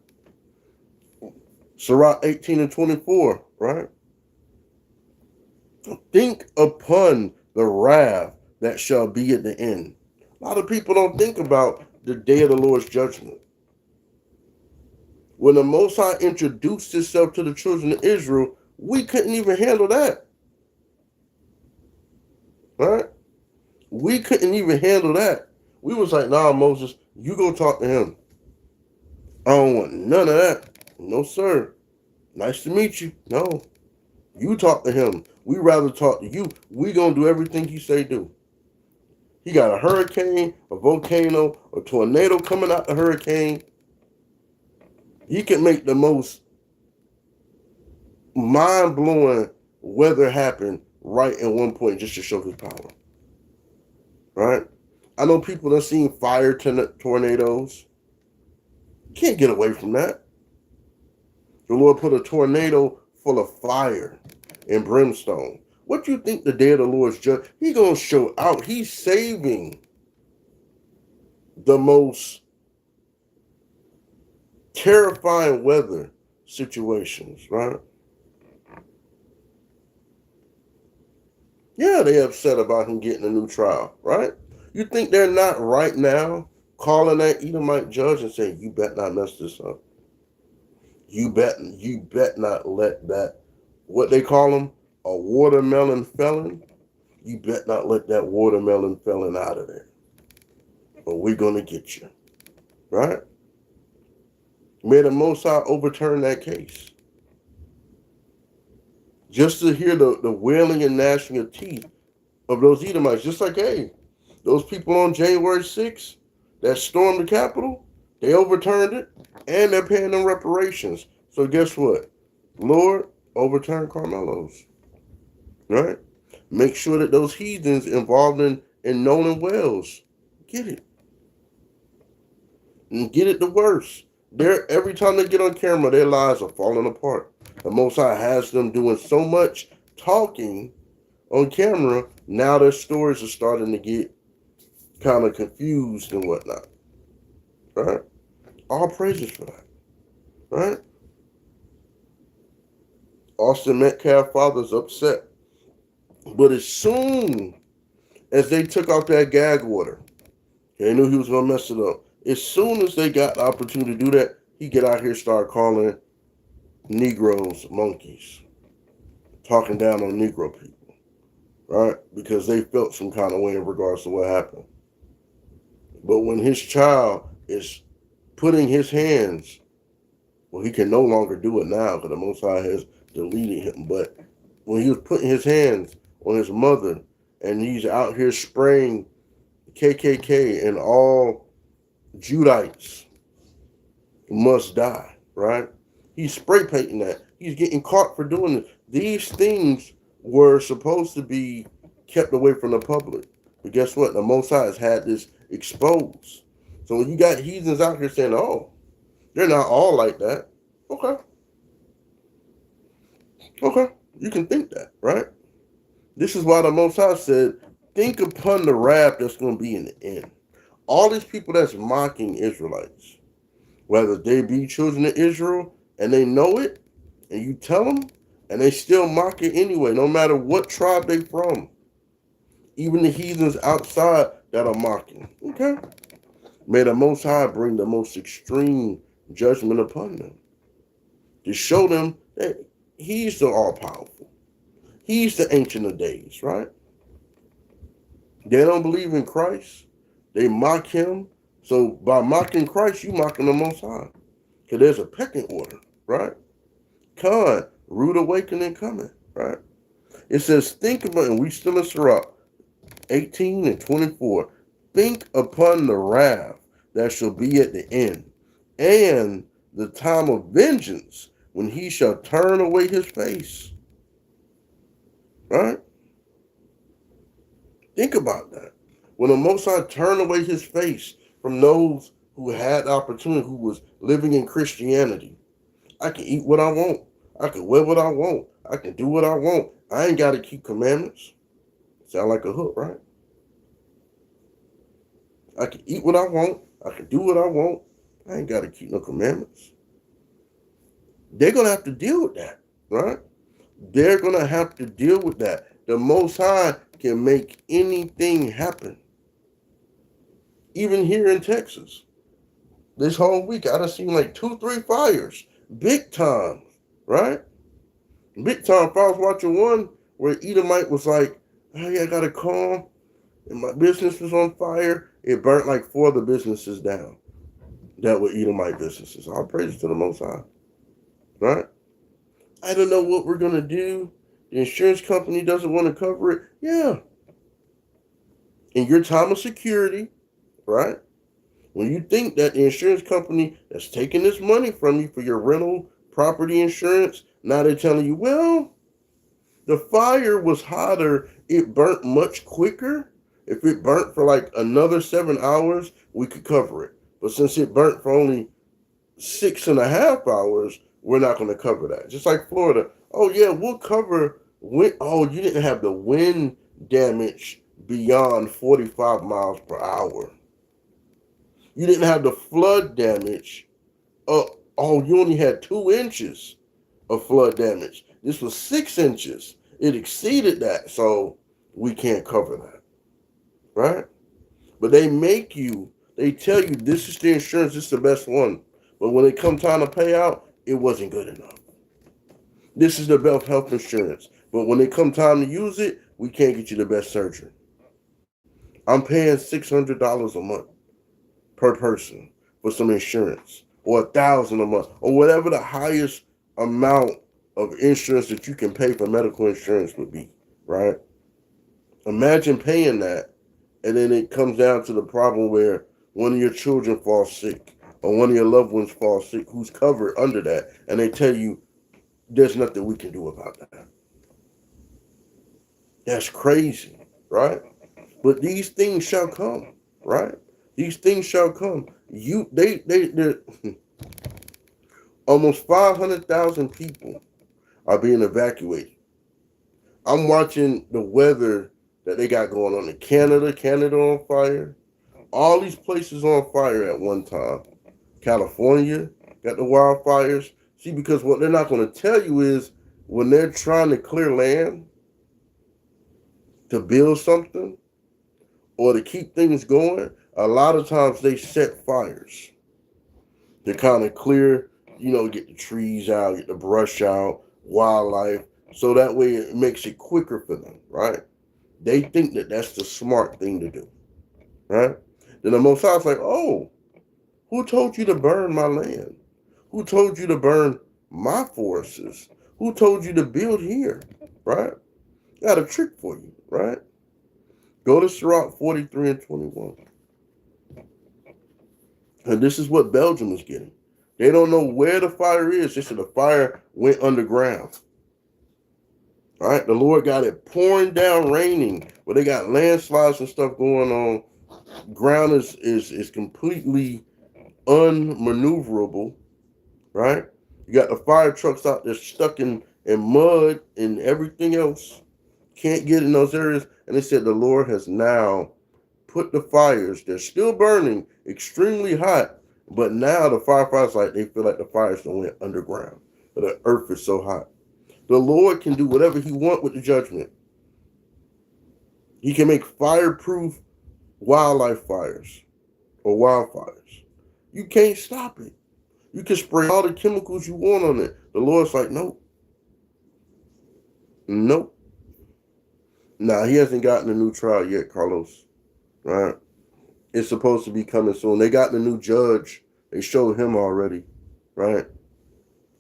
Sirach 18 and 24, right? Think upon the wrath that shall be at the end. A lot of people don't think about the day of the Lord's judgment. When the Most High introduced himself to the children of Israel, we couldn't even handle that, right? We couldn't even handle that. We was like, nah, Moses, you go talk to him. I don't want none of that. No, sir. Nice to meet you. No, you talk to him. We rather talk to you. We gonna do everything you say do. He got a hurricane, a volcano, a tornado coming out the hurricane. He can make the most mind-blowing weather happen right in one point just to show his power. Right? I know people have seen fire tornadoes. You can't get away from that. The Lord put a tornado full of fire and brimstone. What do you think the day of the Lord's judge? He gonna show out. He's saving the most terrifying weather situations, right? Yeah, they upset about him getting a new trial, right? You think they're not right now calling that Edomite judge and saying, you bet not mess this up. You bet not let that, what they call him, a watermelon felon. You bet not let that watermelon felon out of there. Or we're going to get you, right? May the Most High overturn that case. Just to hear the wailing and gnashing of teeth of those Edomites, just like, hey, those people on January 6th that stormed the Capitol, they overturned it, and they're paying them reparations. So guess what? Lord, overturn Carmelo's, right? Make sure that those heathens involved in Nolan Wells get it. And get it the worst. Every time they get on camera, their lives are falling apart. The Most High has them doing so much talking on camera, now their stories are starting to get kind of confused and whatnot. Right? All praises for that. Right? Austin Metcalf father's upset. But as soon as they took out that gag order, they knew he was going to mess it up. As soon as they got the opportunity to do that, he get out here and start calling Negroes monkeys. Talking down on Negro people. Right? Because they felt some kind of way in regards to what happened. But when his child is putting his hands, well, he can no longer do it now because the Most High has deleted him. But when he was putting his hands on his mother and he's out here spraying KKK and all Judites must die, right? He's spray painting that. He's getting caught for doing it. These things were supposed to be kept away from the public. But guess what? The Most High has had this exposed. So when you got heathens out here saying, oh, they're not all like that. Okay. Okay. You can think that, right? This is why the Most High said, think upon the wrath that's going to be in the end. All these people that's mocking Israelites, whether they be children of Israel and they know it, and you tell them, and they still mock it anyway, no matter what tribe they from. Even the heathens outside that are mocking. Okay? May the Most High bring the most extreme judgment upon them. To show them that he's the all-powerful. He's the Ancient of Days, right? They don't believe in Christ. They mock him. So by mocking Christ, you mocking the Most High. Because there's a pecking order, right? Rude awakening coming, right? It says, think about, and we still in Sirach 18 and 24. Think upon the wrath that shall be at the end, and the time of vengeance when he shall turn away his face. Right? Think about that. When the Most High turned away his face from those who had the opportunity, who was living in Christianity. I can eat what I want. I can wear what I want. I can do what I want. I ain't got to keep commandments. Sound like a hook, right? I can eat what I want. I can do what I want. I ain't got to keep no commandments. They're going to have to deal with that, right? They're going to have to deal with that. The Most High can make anything happen. Even here in Texas. This whole week, I done seen like 2-3 fires. Big time, right? Big time. If I was watching one where Edomite was like, hey, I got a call and my business was on fire. It burnt like 4 of the businesses down that were Edomite businesses. All praise to the Most High, right? I don't know what we're going to do. The insurance company doesn't want to cover it. Yeah. In your time of security, right? When you think that the insurance company that's taking this money from you for your rental property insurance, now they're telling you, well, the fire was hotter. It burnt much quicker. If it burnt for like another 7 hours, we could cover it. But since it burnt for only 6.5 hours, we're not going to cover that. Just like Florida. Oh, yeah, we'll cover wind. Oh, you didn't have the wind damage beyond 45 miles per hour. You didn't have the flood damage. You only had 2 inches of flood damage. This was 6 inches. It exceeded that, so we can't cover that, right? But they tell you this is the insurance, this is the best one. But when it comes time to pay out, it wasn't good enough. This is the best health insurance. But when it comes time to use it, we can't get you the best surgery. I'm paying $600 a month per person for some insurance, or $1,000 a month, or whatever the highest amount of insurance that you can pay for medical insurance would be, right? Imagine paying that, and then it comes down to the problem where one of your children falls sick, or one of your loved ones falls sick, who's covered under that, and they tell you there's nothing we can do about that. That's crazy, right? But these things shall come, right? These things shall come. They're almost 500,000 people are being evacuated. I'm watching the weather that they got going on in Canada. Canada on fire. All these places on fire at one time. California got the wildfires. See, because what they're not going to tell you is when they're trying to clear land to build something or to keep things going, a lot of times they set fires to kind of clear, get the trees out, get the brush out, wildlife, so that way it makes it quicker for them, right? They think that that's the smart thing to do, right? Then the Most High's like, oh, who told you to burn my land? Who told you to burn my forests? Who told you to build here, right? Got a trick for you, right? Go to Sirach 43 and 21. And this is what Belgium is getting. They don't know where the fire is. They said the fire went underground. All right, the Lord got it pouring down, raining, but they got landslides and stuff going on. Ground is completely unmaneuverable, right? You got the fire trucks out there stuck in mud and everything else. Can't get in those areas. And they said the Lord has now put the fires, they're still burning, extremely hot, but now the firefighters, like, they feel like the fires don't went underground. But the earth is so hot. The Lord can do whatever he wants with the judgment. He can make fireproof wildlife fires or wildfires. You can't stop it. You can spray all the chemicals you want on it. The Lord's like, nope. Nope. Nah, he hasn't gotten a new trial yet, Carlos. Right? It's supposed to be coming soon. They got the new judge. They showed him already. Right?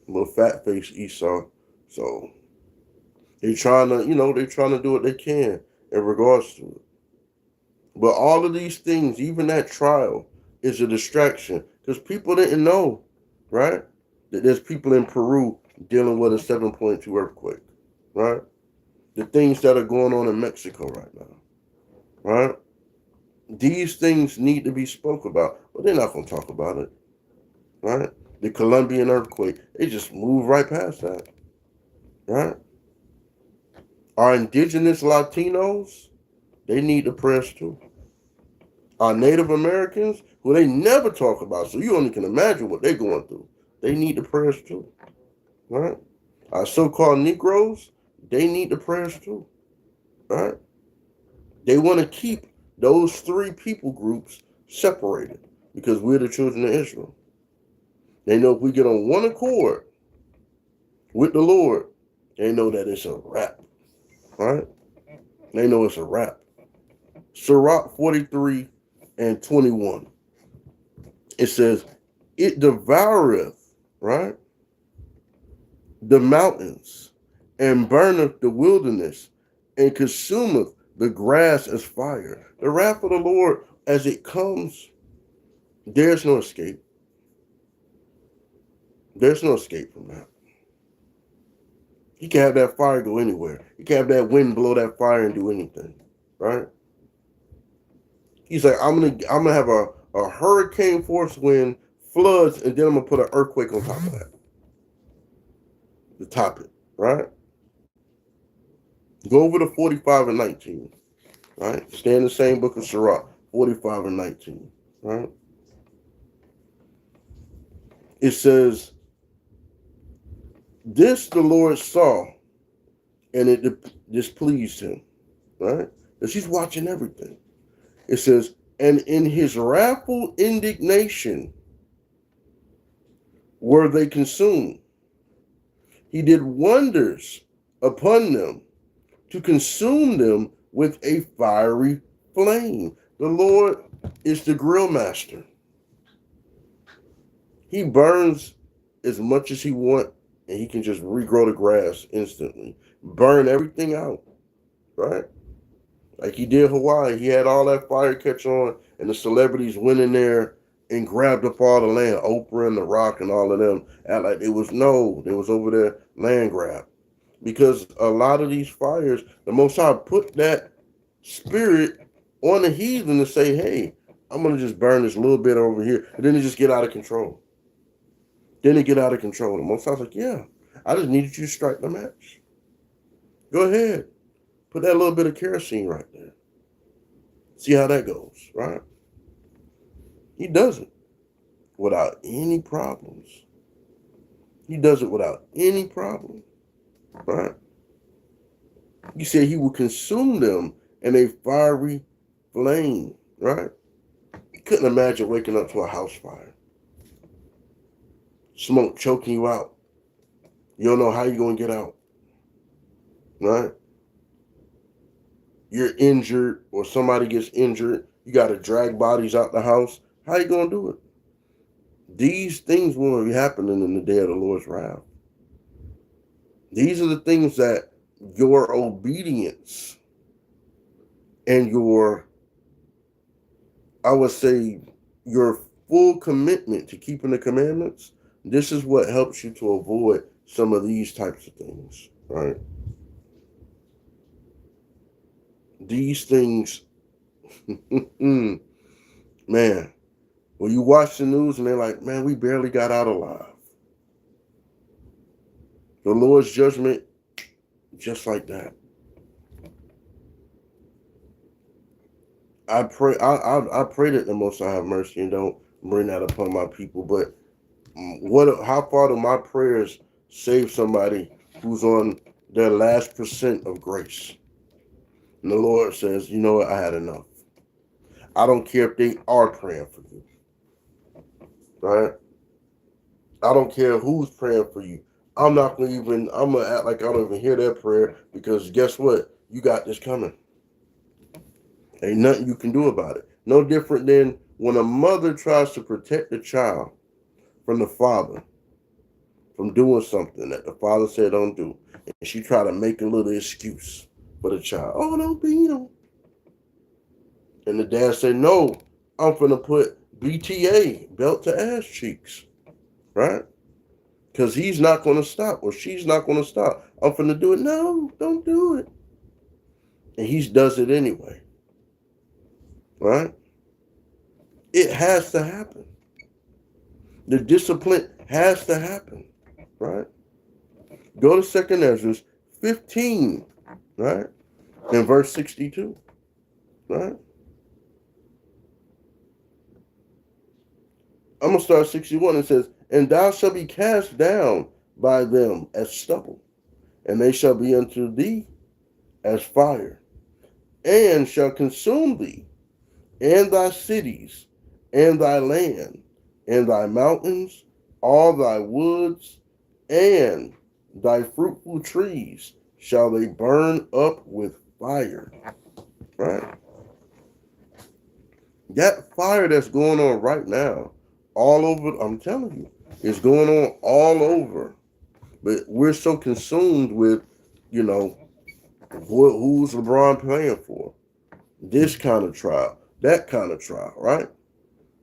Little fat face Esau. So they're trying to, they're trying to do what they can in regards to it. But all of these things, even that trial, is a distraction. Because people didn't know, right? That there's people in Peru dealing with a 7.2 earthquake, right? The things that are going on in Mexico right now, right? These things need to be spoke about, but they're not going to talk about it, right? The Colombian earthquake, they just move right past that, right? Our indigenous Latinos, they need the prayers too. Our Native Americans, who they never talk about, so you only can imagine what they're going through. They need the prayers too, right? Our so-called Negroes, they need the prayers too, right? They want to keep those three people groups separated because we're the children of Israel. They know if we get on one accord with the Lord, they know that it's a wrap, right? They know it's a wrap. Sirach 43 and 21. It says, it devoureth, right, the mountains, and burneth the wilderness, and consumeth the grass as fire. The wrath of the Lord, as it comes, there's no escape. There's no escape from that. He can have that fire go anywhere. He can have that wind blow that fire and do anything, right? He's like, I'm gonna have a hurricane force wind, floods, and then I'm gonna put an earthquake on top of that. To top it, right? Go over to 45 and 19, right? Stay in the same book of Sirach, 45 and 19, right? It says, this the Lord saw, and it displeased him, right? Because he's watching everything. It says, and in his wrathful indignation were they consumed. He did wonders upon them to consume them with a fiery flame. The Lord is the grill master. He burns as much as he wants, and he can just regrow the grass instantly. Burn everything out, right? Like he did Hawaii. He had all that fire catch on, and the celebrities went in there and grabbed up all the land. Oprah and The Rock and all of them act like there was over there land grab. Because a lot of these fires, the Most High put that spirit on the heathen to say, hey, I'm going to just burn this little bit over here. And then it just get out of control. The Most High's like, yeah, I just needed you to strike the match. Go ahead. Put that little bit of kerosene right there. See how that goes, right? He does it without any problems. He does it without any problem, right? He said he will consume them in a fiery flame, right? You couldn't imagine waking up to a house fire. Smoke choking you out. You don't know how you're going to get out, right? You're injured or somebody gets injured. You got to drag bodies out the house. How you going to do it? These things will be happening in the day of the Lord's wrath. These are the things that your obedience and I would say, your full commitment to keeping the commandments, this is what helps you to avoid some of these types of things, right? These things, man, when you watch the news and they're like, man, we barely got out alive. The Lord's judgment, just like that. I pray that the Most High have mercy and don't bring that upon my people. But how far do my prayers save somebody who's on their last % of grace? And the Lord says, you know what, I had enough. I don't care if they are praying for you, right? I don't care who's praying for you. I'm going to act like I don't even hear their prayer, because guess what? You got this coming. Ain't nothing you can do about it. No different than when a mother tries to protect the child from the father, from doing something that the father said don't do. And she try to make a little excuse for the child. Oh, don't beat him. And the dad said, no, I'm finna put BTA, belt to ass cheeks, right? Because he's not going to stop, or she's not going to stop. I'm finna do it. No, don't do it. And he does it anyway, right? It has to happen. The discipline has to happen, right? Go to 2 Ezra 15, right? In verse 62, right? I'm going to start 61. It says, and thou shalt be cast down by them as stubble, and they shall be unto thee as fire, and shall consume thee, and thy cities, and thy land, and thy mountains, all thy woods, and thy fruitful trees shall they burn up with fire. Right? That fire that's going on right now, all over, I'm telling you, is going on all over. But we're so consumed with, who's LeBron playing for? This kind of trial, that kind of trial, right?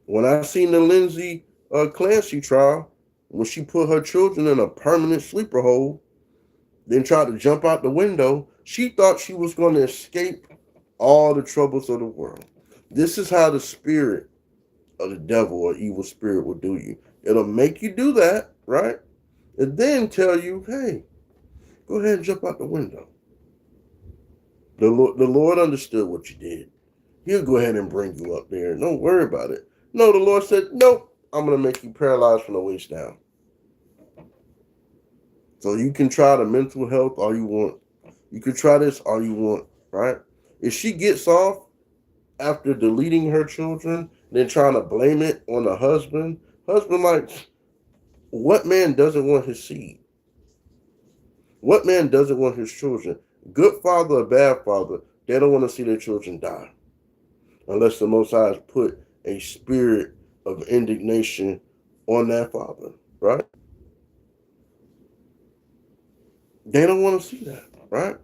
When I seen the Lindsay Clancy trial, when she put her children in a permanent sleeper hole, then tried to jump out the window, she thought she was going to escape all the troubles of the world. This is how the spirit of the devil or evil spirit will do you. It'll make you do that, right? And then tell you, hey, go ahead and jump out the window. The Lord understood what you did. He'll go ahead and bring you up there. Don't worry about it. No, the Lord said, nope, I'm going to make you paralyzed from the waist down. So you can try the mental health all you want. You can try this all you want, right? If she gets off after deleting her children, then trying to blame it on the husband like, what man doesn't want his seed? What man doesn't want his children? Good father or bad father, they don't want to see their children die. Unless the Most High has put a spirit of indignation on that father, right? They don't want to see that, right?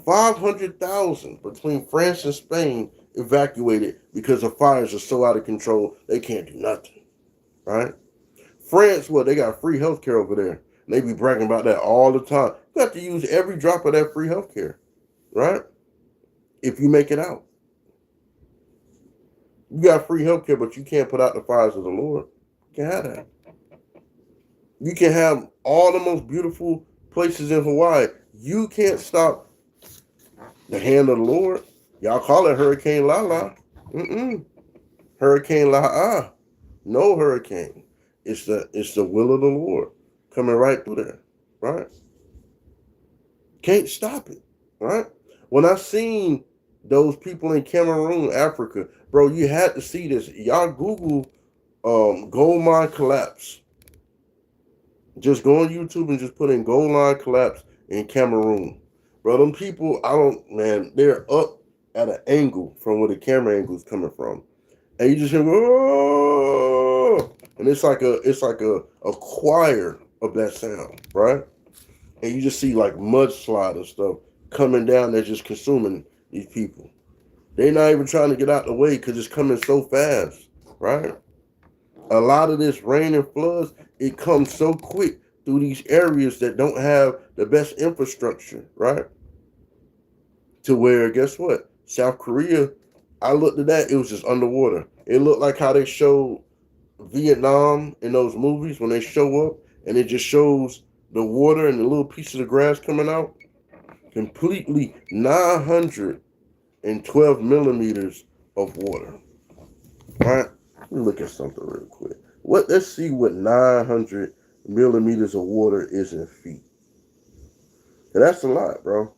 500,000 between France and Spain evacuated because the fires are so out of control, they can't do nothing, right? France, they got free healthcare over there. And they be bragging about that all the time. You got to use every drop of that free healthcare, right? If you make it out. You got free healthcare, but you can't put out the fires of the Lord. You can have that. You can have all the most beautiful places in Hawaii. You can't stop the hand of the Lord. Y'all call it Hurricane Lala. Hurricane La'a. No hurricane. It's the will of the Lord coming right through there, right? Can't stop it, right? When I seen those people in Cameroon, Africa, bro, you had to see this. Y'all Google gold mine collapse. Just go on YouTube and just put in gold mine collapse in Cameroon. Bro, them people, they're up at an angle from where the camera angle is coming from. And you just hear, whoa! And it's like a choir of that sound, right? And you just see like mudslide and stuff coming down that's just consuming these people. They're not even trying to get out the way because it's coming so fast, right? A lot of this rain and floods, it comes so quick through these areas that don't have the best infrastructure, right? To where, guess what? South Korea, I looked at that, it was just underwater. It looked like how they showed Vietnam in those movies when they show up and it just shows the water and the little piece of the grass coming out. Completely 912 millimeters of water. Right? Let me look at something real quick. Let's see what 900 millimeters of water is in feet. And that's a lot, bro.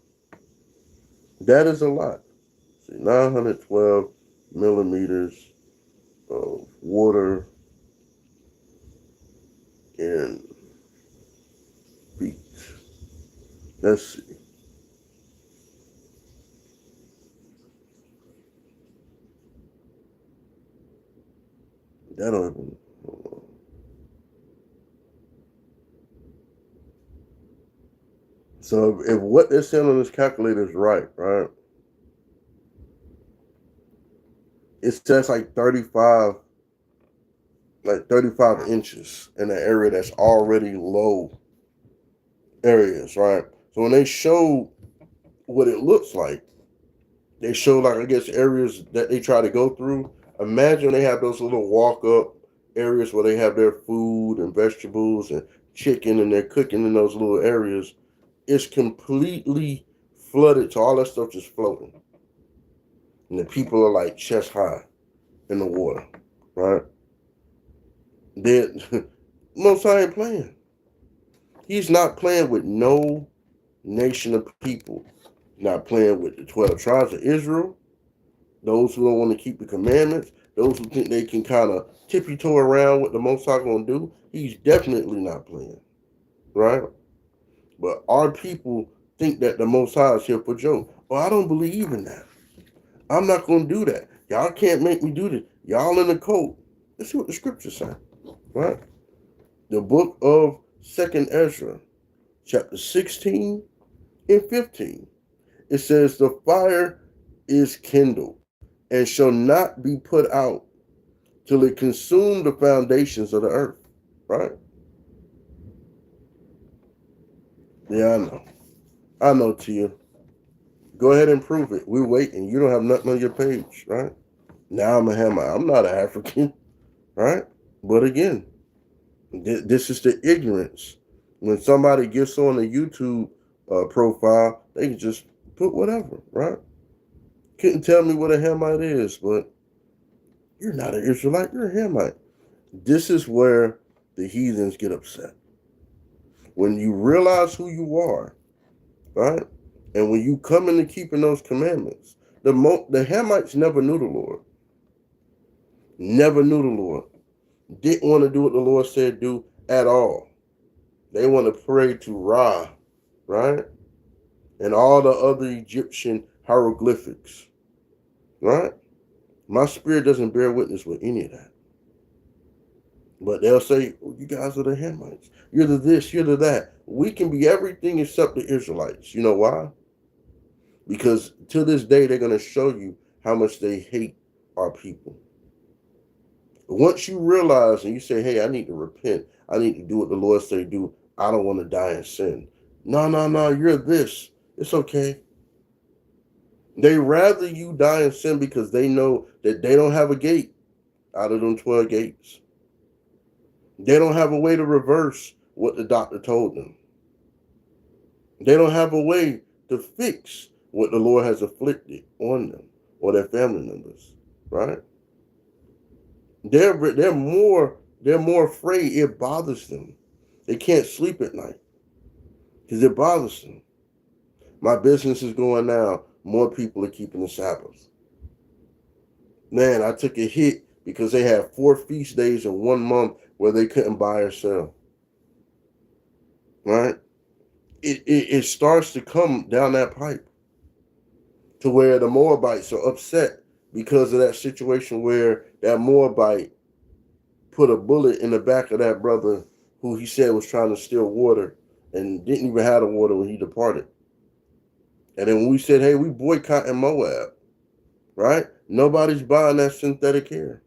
That is a lot. See, 912 millimeters of water in feet. Let's see. That don't even. So if what they're saying on this calculator is right, it says like 35 inches in an area that's already low areas, right? So when they show what it looks like, they show like, I guess, areas that they try to go through. Imagine they have those little walk up areas where they have their food and vegetables and chicken and they're cooking in those little areas. It's completely flooded to all that stuff just floating. And the people are like chest high in the water, right? They're Most High ain't playing. He's not playing with no nation of people. Not playing with the 12 tribes of Israel. Those who don't want to keep the commandments. Those who think they can kind of tippy-toe around what the Most High going to do. He's definitely not playing, right? But our people think that the Most High is here for joke. Well, I don't believe in that. I'm not going to do that. Y'all can't make me do this. Y'all in the code. Let's see what the scriptures say, right? The book of 2nd Ezra, chapter 16 and 15. It says, the fire is kindled and shall not be put out till it consume the foundations of the earth, right? Yeah, I know. I know, Tia. Go ahead and prove it. We're waiting. You don't have nothing on your page, right? Now I'm not an African, right? But again, this is the ignorance. When somebody gets on a YouTube profile, they can just put whatever, right? Couldn't tell me what a Hamite is, but you're not an Israelite, you're a Hamite. This is where the heathens get upset. When you realize who you are, right? And when you come into keeping those commandments, the Hamites never knew the Lord. Never knew the Lord. Didn't want to do what the Lord said do at all. They want to pray to Ra, right? And all the other Egyptian hieroglyphics, right? My spirit doesn't bear witness with any of that. But they'll say, oh, you guys are the Hamites. You're the this, you're the that. We can be everything except the Israelites. You know why? Because to this day, they're going to show you how much they hate our people. Once you realize and you say, hey, I need to repent. I need to do what the Lord say do. I don't want to die in sin. No, you're this. It's okay. They rather you die in sin because they know that they don't have a gate out of them 12 gates. They don't have a way to reverse what the doctor told them. They don't have a way to fix what the Lord has afflicted on them or their family members, right? They're more afraid. It bothers them. They can't sleep at night because it bothers them. My business is going now. More people are keeping the Sabbath. Man, I took a hit because they had 4 feast days in 1 month where they couldn't buy or sell. Right? It starts to come down that pipe to where the Moabites are upset because of that situation where that Moabite put a bullet in the back of that brother who he said was trying to steal water and didn't even have the water when he departed. And then when we said, hey, we boycotting Moab, right? Nobody's buying that synthetic hair.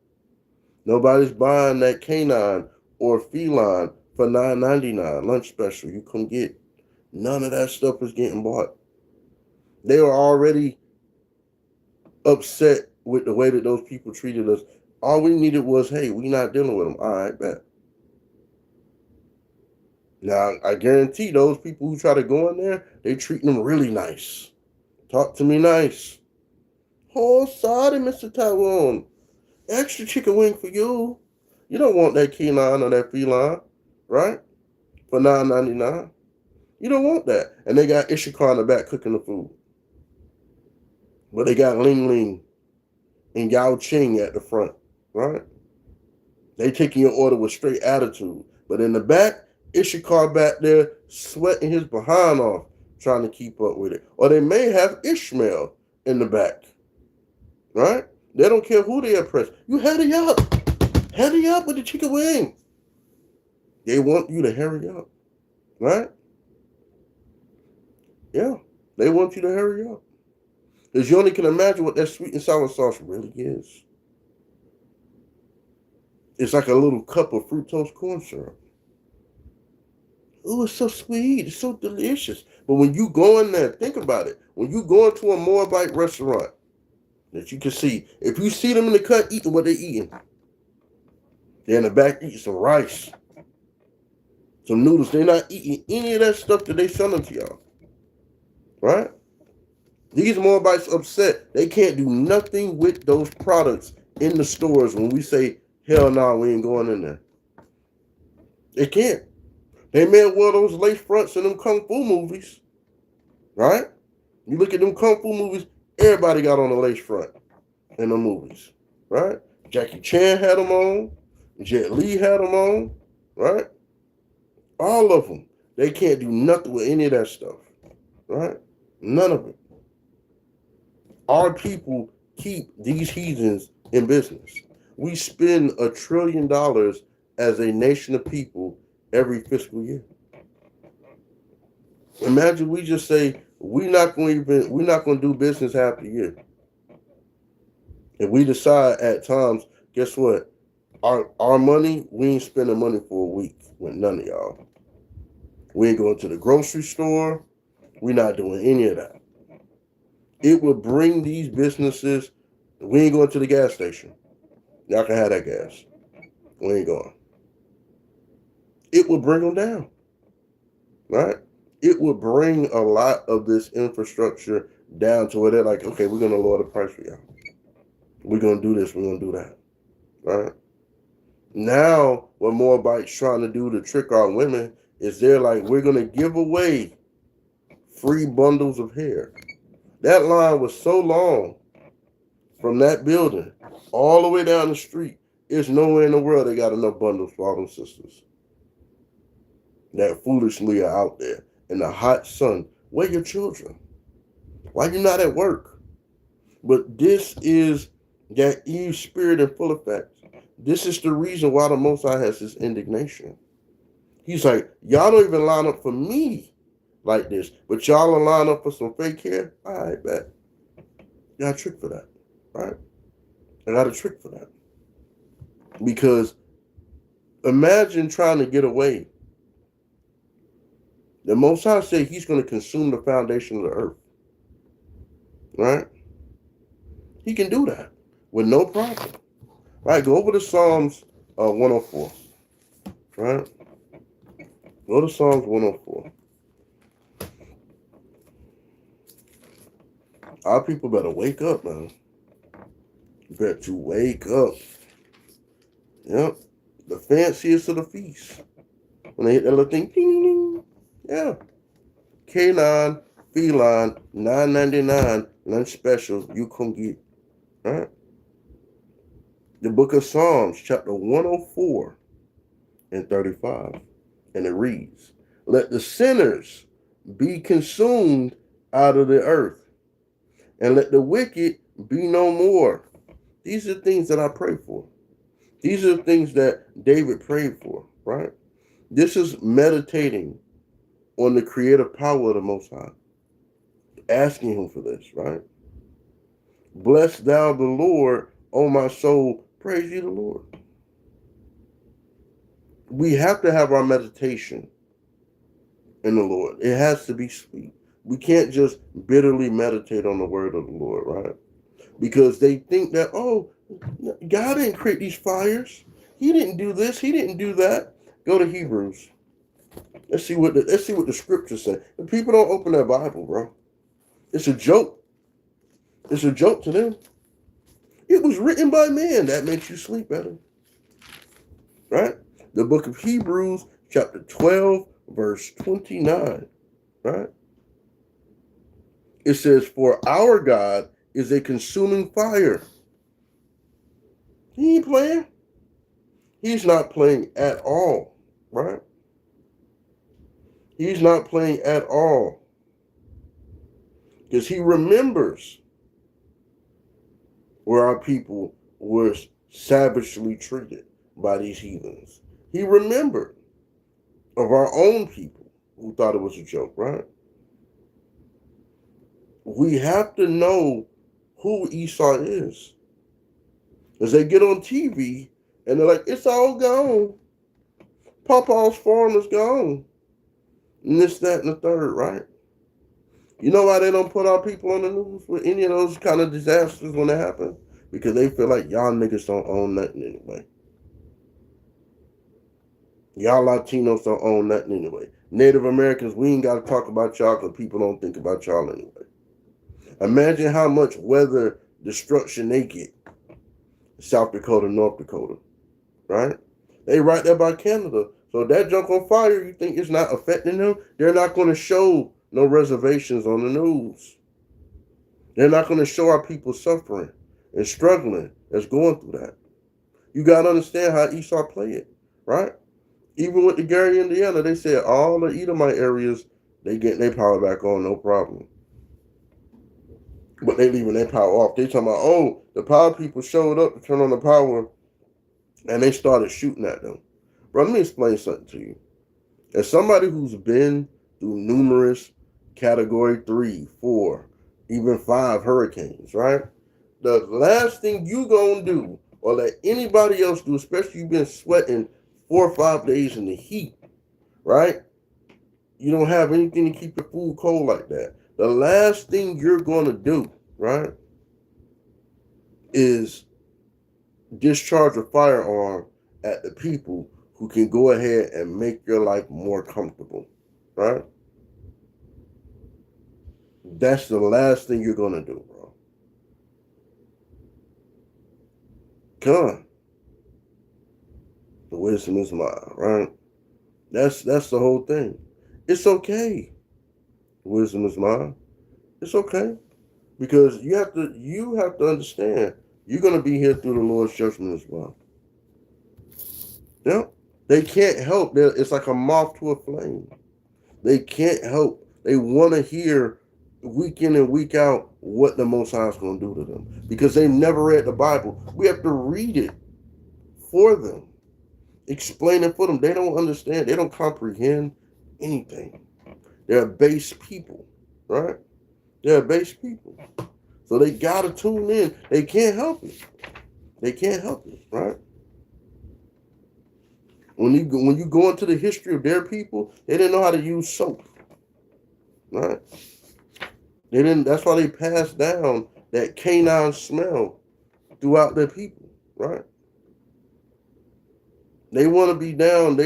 Nobody's buying that canine or feline for $9.99 lunch special. You come get. None of that stuff is getting bought. They were already upset with the way that those people treated us. All we needed was, hey, we not dealing with them. All right, bet. Now, I guarantee those people who try to go in there, they treat them really nice. Talk to me nice. Oh, sorry, Mr. Tyrone. Extra chicken wing for you. You don't want that canine or that feline, right? For $9.99. You don't want that. And they got Ishikar in the back cooking the food. But they got Ling Ling and Yao Ching at the front, right? They taking your order with straight attitude. But in the back, Ishikar back there sweating his behind off trying to keep up with it. Or they may have Ishmael in the back, right? They don't care who they oppress. You hurry up. Hurry up with the chicken wing. They want you to hurry up, right? Yeah, they want you to hurry up. Because you only can imagine what that sweet and sour sauce really is. It's like a little cup of fructose corn syrup. Oh, it's so sweet. It's so delicious. But when you go in there, think about it. When you go into a Moabite restaurant that you can see, if you see them in the cut eating what they're eating, they're in the back eating some rice, some noodles. They're not eating any of that stuff that they selling to y'all. Right? These Moabites upset. They can't do nothing with those products in the stores when we say, hell no, we ain't going in there. They can't. They may wear those lace fronts in them kung fu movies, right? You look at them kung fu movies, everybody got on a lace front in the movies, right? Jackie Chan had them on, Jet Li had them on, right? All of them. They can't do nothing with any of that stuff, right? None of it. Our people keep these heathens in business. We spend $1 trillion as a nation of people every fiscal year. Imagine we just say we're not going to do business half the year. And we decide at times, guess what? Our money, we ain't spending money for a week with none of y'all. We ain't going to the grocery store. We're not doing any of that. It would bring these businesses, we ain't going to the gas station. Y'all can have that gas. We ain't going. It would bring them down, right? It would bring a lot of this infrastructure down to where they're like, okay, we're going to lower the price for y'all. We're going to do this, we're going to do that, right? Now, what Moabites trying to do to trick our women is they're like, we're going to give away free bundles of hair. That line was so long from that building all the way down the street. There's nowhere in the world they got enough bundles for all them sisters that foolishly are out there in the hot sun. Where your children? Why you not at work? But this is that Eve spirit in full effect. This is the reason why the Most High has this indignation. He's like, y'all don't even line up for me like this, but y'all will line up for some fake hair? All right, bet. You got a trick for that, right? I got a trick for that. Because imagine trying to get away. The Most High said he's going to consume the foundation of the earth, right? He can do that with no problem. Right, go over to Psalms 104, right? Go to Psalms 104. Our people better wake up, man. You better wake up. Yep. The fanciest of the feast. When they hit that little thing, ding, ding. Yeah. Canine, feline, $9.99, lunch special, you come get. Right? The book of Psalms, chapter 104 and 35. And it reads, let the sinners be consumed out of the earth, and let the wicked be no more. These are things that I pray for. These are the things that David prayed for, right? This is meditating on the creative power of the Most High. Asking him for this, right? Bless thou the Lord, O my soul, praise ye the Lord. We have to have our meditation in the Lord. It has to be sweet. We can't just bitterly meditate on the word of the Lord, right? Because they think that, oh, God didn't create these fires. He didn't do this. He didn't do that. Go to Hebrews. Let's see what the scriptures say. And people don't open their Bible, bro. It's a joke. It's a joke to them. It was written by man. That makes you sleep better. Right? The book of Hebrews, chapter 12, verse 29. Right? It says, for our God is a consuming fire. He ain't playing. He's not playing at all. Right? He's not playing at all. Because he remembers where our people were savagely treated by these heathens. He remembered of our own people who thought it was a joke, right? We have to know who Esau is. As they get on TV and they're like, it's all gone. Papa's farm is gone. And this, that, and the third, right? You know why they don't put our people on the news with any of those kind of disasters when they happen? Because they feel like y'all niggas don't own nothing anyway. Y'all Latinos don't own nothing anyway. Native Americans, we ain't got to talk about y'all because people don't think about y'all anyway. Imagine how much weather destruction they get. South Dakota, North Dakota, right? They right there by Canada. So that junk on fire, you think it's not affecting them? They're not going to show no reservations on the news. They're not going to show our people suffering and struggling that's going through that. You got to understand how Esau played it, right? Even with the Gary, Indiana, they said all the Edomite areas, they get their power back on, no problem. But they leaving their power off. They talking about, oh, the power people showed up to turn on the power, and they started shooting at them. Bro, let me explain something to you. As somebody who's been through numerous Category 3, 4, even 5 hurricanes, right? The last thing you gonna do, or let anybody else do, especially you've been sweating 4 or 5 days in the heat, right? You don't have anything to keep your food cold like that. The last thing you're going to do, right, is discharge a firearm at the people who can go ahead and make your life more comfortable, right? That's the last thing you're going to do, bro. Come on. The wisdom is mine, right? That's the whole thing. It's okay. Wisdom is mine. It's okay. Because you have to understand, you're going to be here through the Lord's judgment as well. Yeah. They can't help. It's like a moth to a flame. They can't help. They want to hear week in and week out what the Most High is going to do to them. Because they never read the Bible. We have to read it for them. Explain it for them. They don't understand. They don't comprehend anything. They're base people, right? They're base people. So they got to tune in. They can't help it. They can't help it, right? When you go into the history of their people, they didn't know how to use soap, right? They didn't. That's why they passed down that canine smell throughout their people, right? They want to be down.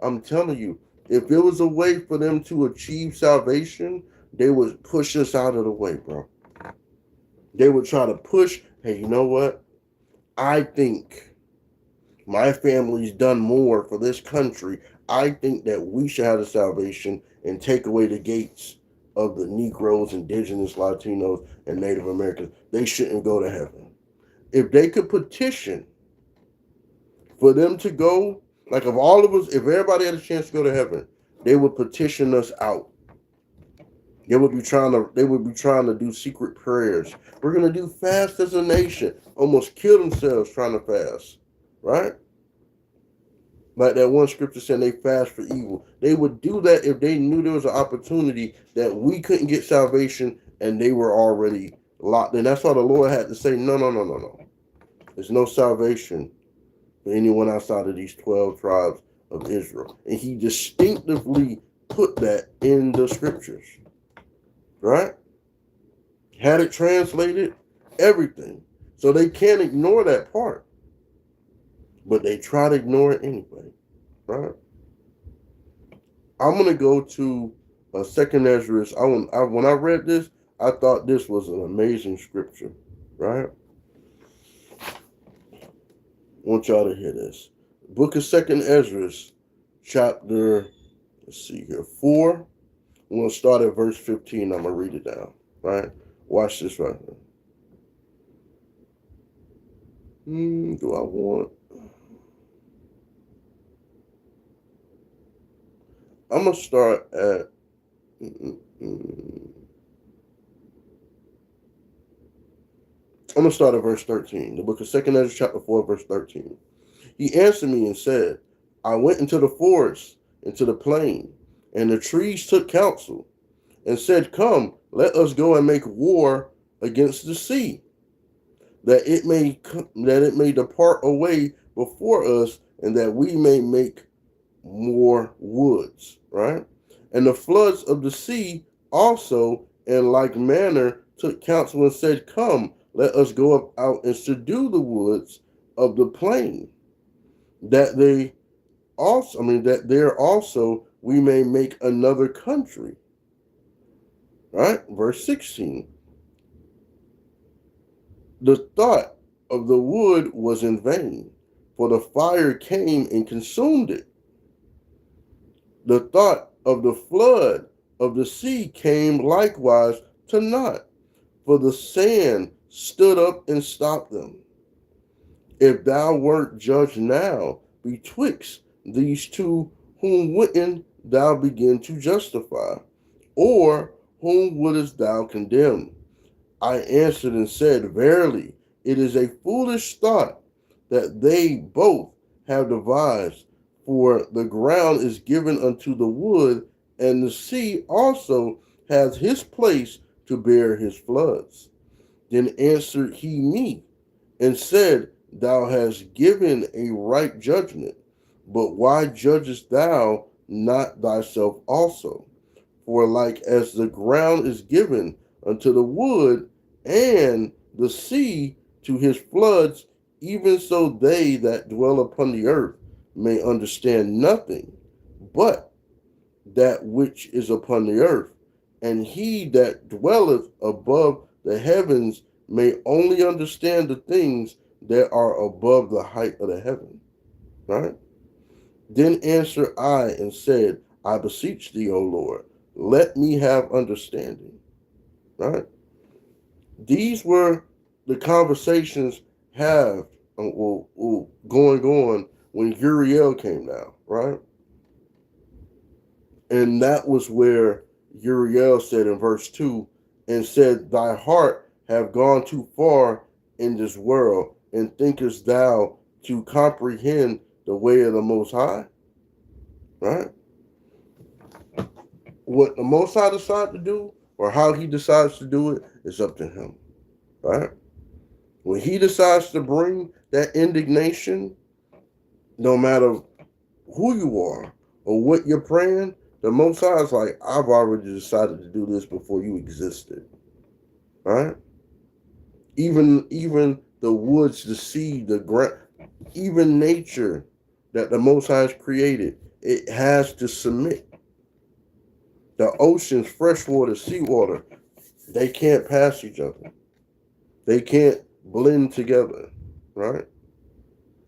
I'm telling you, if there was a way for them to achieve salvation, they would push us out of the way, bro. They would try to push, hey, you know what? I think my family's done more for this country. I think that we should have the salvation and take away the gates of the Negroes, Indigenous, Latinos, and Native Americans. They shouldn't go to heaven. If they could petition for them to go, like if all of us, if everybody had a chance to go to heaven, they would petition us out. They would be trying to do secret prayers. We're gonna do fast as a nation. Almost kill themselves trying to fast, right? Like that one scripture saying they fast for evil. They would do that if they knew there was an opportunity that we couldn't get salvation and they were already locked in. That's why the Lord had to say, no. There's no salvation for anyone outside of these 12 tribes of Israel. And he distinctively put that in the scriptures, right? Had it translated, everything. So they can't ignore that part. But they try to ignore it anyway, right? I'm going to go to a second Ezra. When I read this, I thought this was an amazing scripture, right? I want y'all to hear this. Book of Second Ezra, chapter, let's see here, 4. I'm going to start at verse 15. I'm going to read it down, right? Watch this right here. Do I want... I'm going to start at... I'm going to start at verse 13. The book of 2 Ezra, chapter 4, verse 13. He answered me and said, I went into the forest, into the plain, and the trees took counsel, and said, Come, let us go and make war against the sea, that it may depart away before us, and that we may make more woods, right? And the floods of the sea also in like manner took counsel and said, Come, let us go up out and subdue the woods of the plain, that there also we may make another country. Right? Verse 16. The thought of the wood was in vain, for the fire came and consumed it. The thought of the flood of the sea came likewise to naught, for the sand stood up and stopped them. If thou wert judged now betwixt these two, whom wouldn't thou begin to justify? Or whom wouldest thou condemn? I answered and said, Verily, it is a foolish thought that they both have devised, for the ground is given unto the wood, and the sea also has his place to bear his floods. Then answered he me, and said, Thou hast given a right judgment, but why judgest thou not thyself also? For like as the ground is given unto the wood, and the sea to his floods, even so they that dwell upon the earth may understand nothing but that which is upon the earth, and he that dwelleth above the heavens may only understand the things that are above the height of the heaven. Right? Then answered I and said, I beseech thee, O Lord, let me have understanding. Right? These were the conversations going on when Uriel came down, right? And that was where Uriel said in verse 2, and said, Thy heart have gone too far in this world, and thinkest thou to comprehend the way of the Most High? Right? What the Most High decides to do, or how he decides to do it, is up to him. Right? When he decides to bring that indignation, no matter who you are or what you're praying, the Most High is like, I've already decided to do this before you existed. Right? Even the woods, the sea, the ground, even nature that the Most High has created, it has to submit. The oceans, freshwater, seawater, they can't pass each other. They can't blend together, right?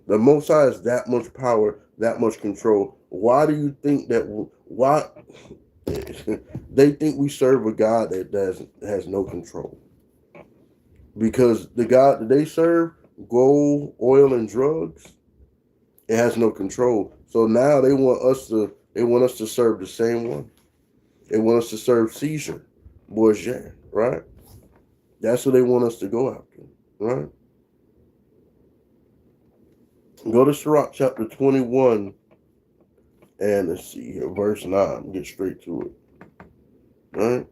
The Most High has that much power, that much control. Why do you think that? Why they think we serve a God that has no control? Because the God that they serve, gold, oil, and drugs, it has no control. So now they want us to serve the same one. They want us to serve Caesar, Borgia, right? That's what they want us to go after, right? Go to Sirach chapter 21, and let's see here, verse 9. Get straight to it, right?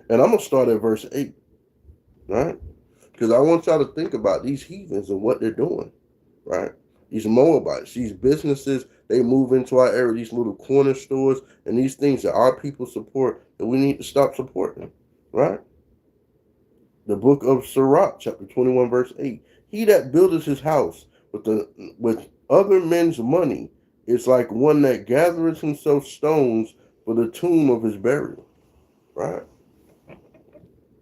And I'm going to start at verse 8, right? Because I want y'all to think about these heathens and what they're doing, right? These Moabites, these businesses, they move into our area, these little corner stores, and these things that our people support that we need to stop supporting, right? The book of Sirach, chapter 21, verse 8. He that buildeth his house with other men's money is like one that gathereth himself stones for the tomb of his burial, right?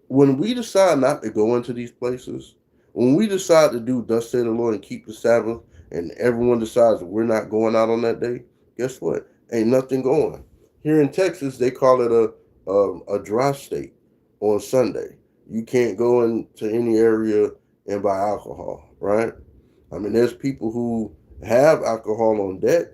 When we decide not to go into these places, when we decide to do thus say the Lord and keep the Sabbath, and everyone decides that we're not going out on that day, guess what? Ain't nothing going. Here in Texas, they call it a dry state on Sunday. You can't go into any area and buy alcohol, right? I mean, there's people who have alcohol on deck.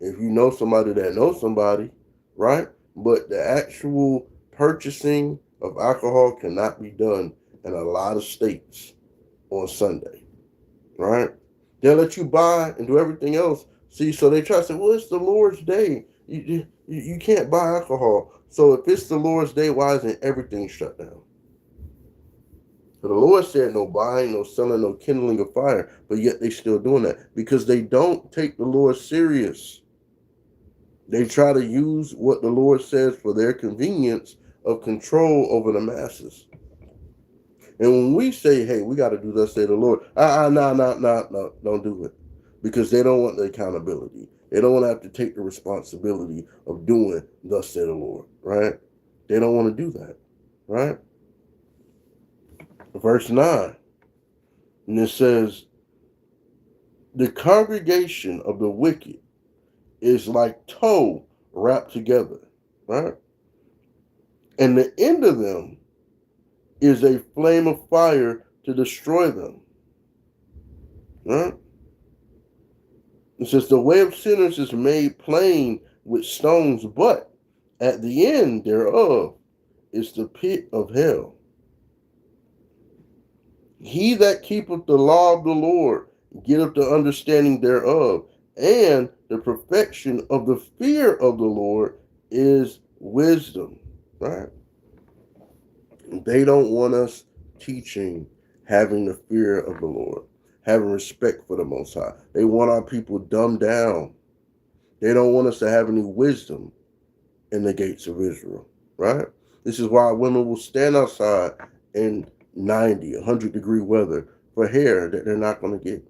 If you know somebody that knows somebody, right? But the actual purchasing of alcohol cannot be done in a lot of states on Sunday, right? They'll let you buy and do everything else. See, so they try to say, well, it's the Lord's day. You can't buy alcohol. So if it's the Lord's day, why isn't everything shut down? So the Lord said no buying, no selling, no kindling of fire, but yet they still doing that because they don't take the Lord serious. They try to use what the Lord says for their convenience of control over the masses. And when we say, hey, we got to do thus say the Lord, no, don't do it. Because they don't want the accountability. They don't want to have to take the responsibility of doing thus say the Lord, right? They don't want to do that, right? Verse 9, and it says, the congregation of the wicked is like tow wrapped together, right? And the end of them is a flame of fire to destroy them. Right? It says the way of sinners is made plain with stones, but at the end thereof is the pit of hell. He that keepeth the law of the Lord getteth the understanding thereof, and the perfection of the fear of the Lord is wisdom. Right? They don't want us teaching having the fear of the Lord, having respect for the Most High. They want our people dumbed down. They don't want us to have any wisdom in the gates of Israel, right? This is why women will stand outside in 90, 100-degree weather for hair that they're not going to get.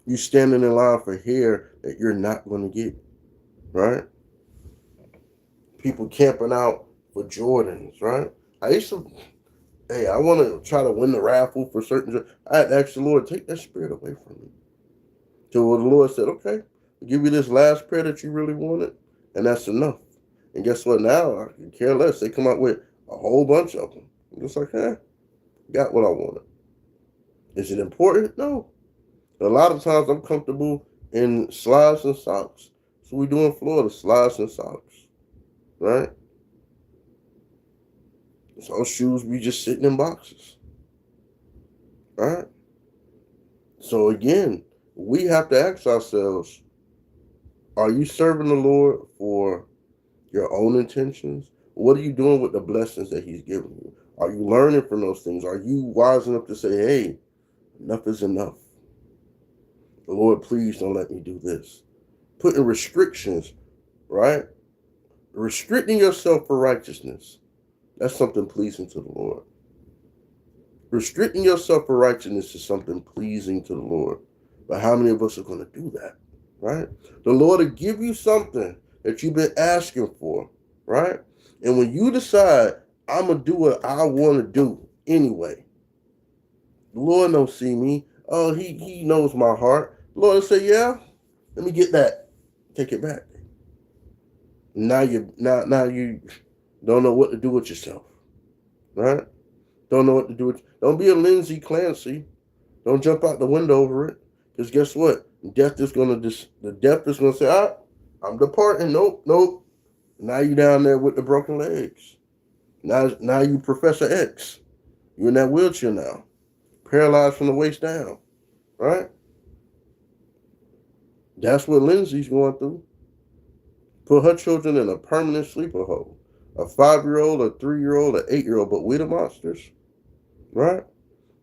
You standing in line for hair that you're not going to get, right? People camping out for Jordans, right? I want to try to win the raffle for certain. I had to ask the Lord, take that spirit away from me. So the Lord said, okay, I'll give you this last pair that you really wanted, and that's enough. And guess what? Now I can care less. They come out with a whole bunch of them. I'm just like, got what I wanted. Is it important? No. A lot of times I'm comfortable in slides and socks. So we do in Florida, slides and socks, right? So shoes be just sitting in boxes, right? So again, we have to ask ourselves, are you serving the Lord for your own intentions? What are you doing with the blessings that he's given you? Are you learning from those things? Are you wise enough to say, hey, enough is enough? The Lord, please don't let me do this. Putting restrictions, right? Restricting yourself for righteousness. That's something pleasing to the Lord. Restricting yourself for righteousness is something pleasing to the Lord. But how many of us are going to do that, right? The Lord will give you something that you've been asking for, right? And when you decide, I'm going to do what I want to do anyway, the Lord don't see me. Oh, he knows my heart. The Lord will say, yeah, let me get that. Take it back. Now you don't know what to do with yourself, right? Don't know what to do with. Don't be a Lindsay Clancy. Don't jump out the window over it. Because guess what? The death is gonna say, I'm departing. Nope. Now you down there with the broken legs. Now you Professor X. You're in that wheelchair now. Paralyzed from the waist down. Right? That's what Lindsay's going through. Put her children in a permanent sleeper hole. A 5-year-old, a 3-year-old, an 8-year-old, but we the monsters, right?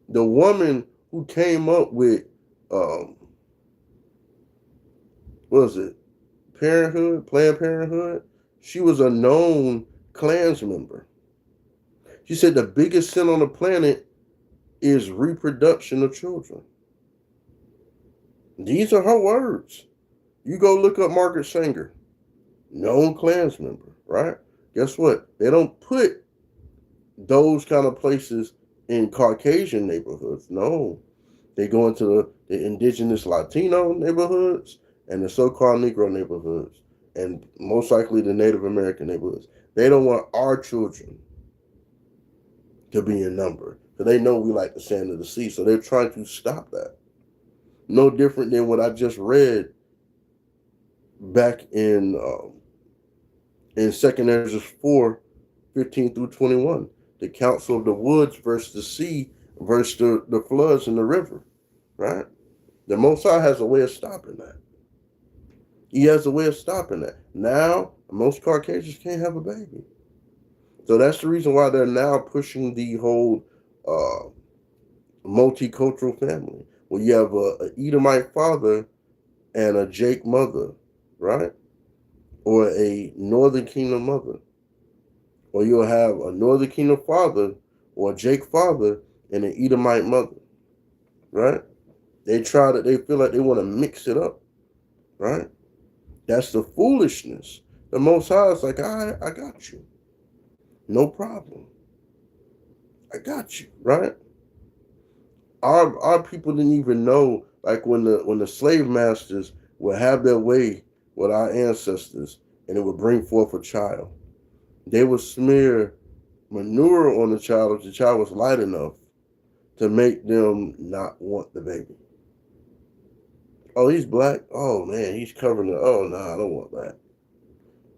The woman who came up with, what was it, Planned Parenthood, she was a known Klans member. She said the biggest sin on the planet is reproduction of children. These are her words. You go look up Margaret Sanger, known Klans member, right? Guess what? They don't put those kind of places in Caucasian neighborhoods. No. They go into the indigenous Latino neighborhoods and the so-called Negro neighborhoods, and most likely the Native American neighborhoods. They don't want our children to be in number, because they know we like the sand of the sea, so they're trying to stop that. No different than what I just read back in 2nd Ezra 4, 15 through 21. The Council of the Woods versus the sea versus the floods in the river, right? The Most High has a way of stopping that. He has a way of stopping that. Now, most Caucasians can't have a baby. So that's the reason why they're now pushing the whole multicultural family. Where you have a Edomite father and a Jake mother, right? Or a Northern Kingdom mother. Or you'll have a Northern Kingdom father or a Jake father and an Edomite mother, right? They feel like they want to mix it up, right? That's the foolishness. The Most High is like, I got you. No problem. I got you, right? Our people didn't even know, like when the slave masters would have their way with our ancestors and it would bring forth a child. They would smear manure on the child if the child was light enough to make them not want the baby. Oh, he's black? Oh man, he's covering it. Oh no, I don't want that.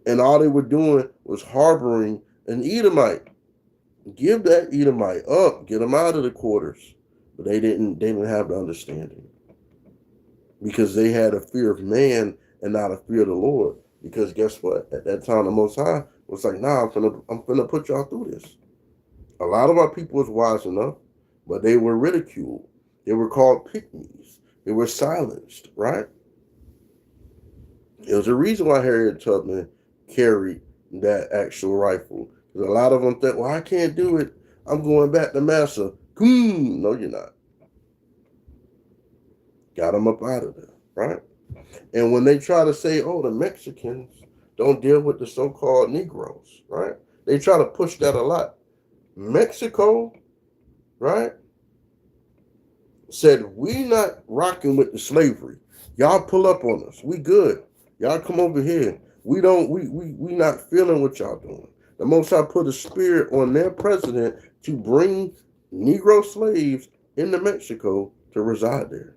And all they were doing was harboring an Edomite. Give that Edomite up, get him out of the quarters. But they didn't have the understanding. Because they had a fear of man and not a fear of the Lord. Because guess what? At that time, the Most High was like, nah, I'm finna put y'all through this. A lot of our people was wise enough, but they were ridiculed. They were called pygmies. They were silenced, right? There was a reason why Harriet Tubman carried that actual rifle. Because a lot of them think, well, I can't do it. I'm going back to Massa. No, you're not. Got them up out of there, right? And when they try to say, oh, the Mexicans don't deal with the so-called Negroes, right? They try to push that a lot. Mexico, right, said, we not rocking with the slavery. Y'all pull up on us. We good. Y'all come over here. We not feeling what y'all doing. The Most High put a spirit on their president to bring Negro slaves into Mexico to reside there.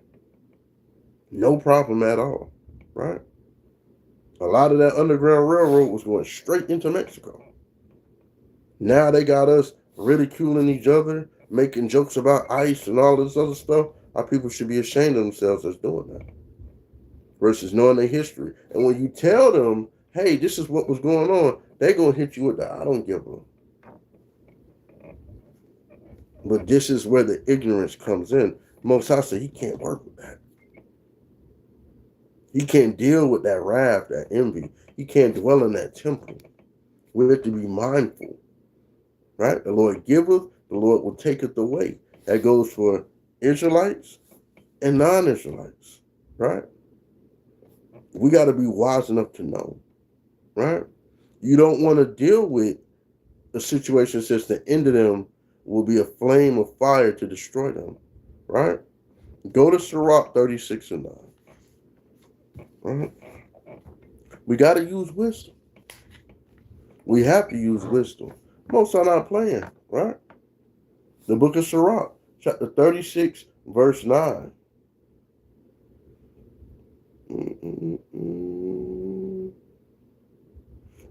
No problem at all, right? A lot of that Underground Railroad was going straight into Mexico. Now they got us ridiculing each other, making jokes about ICE and all this other stuff. Our people should be ashamed of themselves as doing that versus knowing their history. And when you tell them, hey, this is what was going on, they're going to hit you with the I don't give a. But this is where the ignorance comes in. Most High said he can't work with that. He can't deal with that wrath, that envy. He can't dwell in that temple. We have to be mindful, right? The Lord giveth, the Lord will taketh away. That goes for Israelites and non-Israelites, right? We got to be wise enough to know, right? You don't want to deal with a situation since the end of them will be a flame of fire to destroy them, right? Go to Sirach 36 and 9. Right? We got to use wisdom. We have to use wisdom. Most are not playing, right? The book of Sirach, chapter 36, verse 9.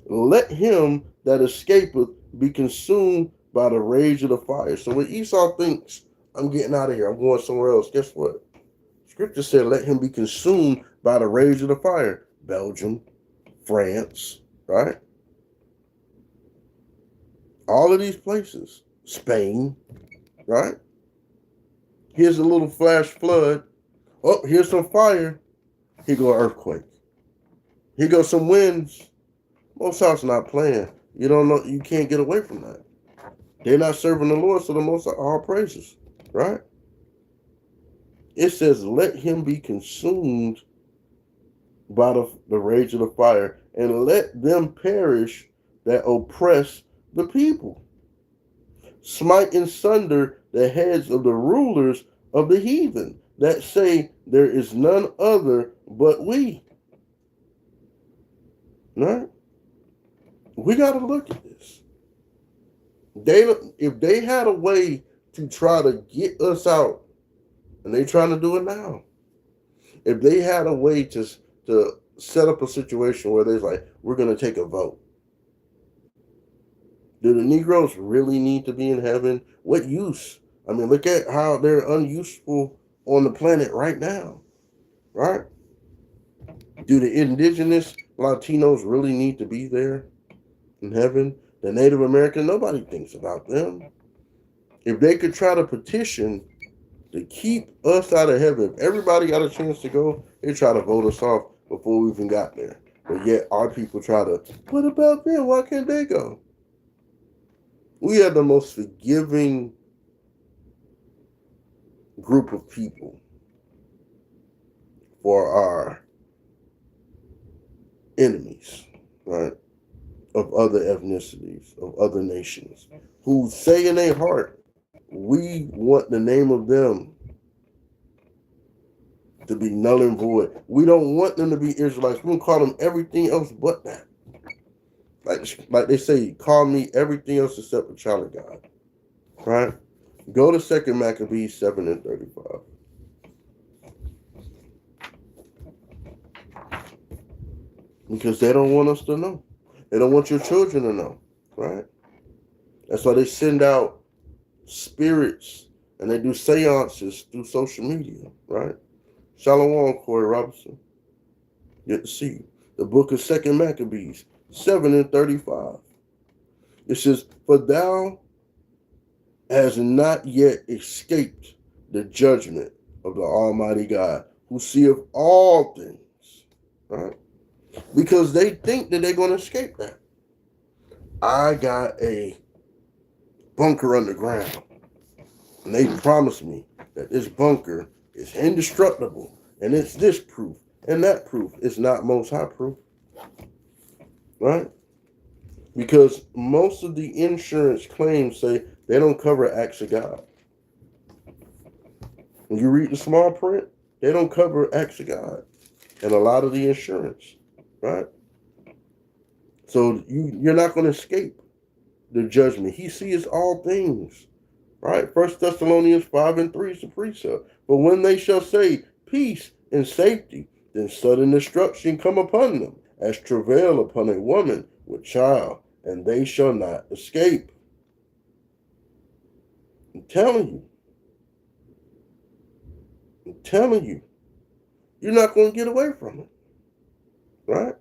Let him that escapeth be consumed by the rage of the fire. So when Esau thinks, I'm getting out of here, I'm going somewhere else, guess what? Scripture said, let him be consumed by the rage of the fire. Belgium, France, right? All of these places. Spain, right? Here's a little flash flood. Oh, here's some fire. Here go an earthquake. Here goes some winds. Most High's not playing. You don't know. You can't get away from that. They're not serving the Lord, so the Most High, all praises, right? It says, "Let him be consumed by the rage of the fire, and let them perish that oppress the people. Smite in sunder the heads of the rulers of the heathen, that say there is none other but we." Right? We got to look at this. If they had a way to try to get us out, and they trying to do it now. If they had a way to set up a situation where they're like, we're going to take a vote. Do the Negroes really need to be in heaven? What use? I mean, look at how they're unuseful on the planet right now, right? Do the indigenous Latinos really need to be there in heaven? The Native American, nobody thinks about them. If they could try to petition to keep us out of heaven, if everybody got a chance to go, they try to vote us off before we even got there. But yet our people try to, what about them? Why can't they go? We are the most forgiving group of people for our enemies, right? Of other ethnicities, of other nations, who say in their heart, we want the name of them to be null and void. We don't want them to be Israelites. We're going to call them everything else but that. Like they say, call me everything else except a child of God. Right? Go to 2 Maccabees 7:35. Because they don't want us to know. They don't want your children to know. Right? That's why they send out spirits and they do seances through social media. Right? Shalom, Corey Robinson. Good to see you. The book of 2 Maccabees 7:35. It says, "For thou hast not yet escaped the judgment of the Almighty God, who seeth all things." Right? Because they think that they're going to escape that. I got a bunker underground, and they promised me that this bunker is indestructible, and it's this proof and that proof. It's not Most High proof. Right? Because most of the insurance claims say they don't cover acts of God. When you read the small print, they don't cover acts of God and a lot of the insurance, right? So you're not going to escape the judgment. He sees all things, right? 1 Thessalonians 5:3 is the precept. But when they shall say peace and safety, then sudden destruction come upon them, as travail upon a woman with child, and they shall not escape. I'm telling you, you're not going to get away from it, right?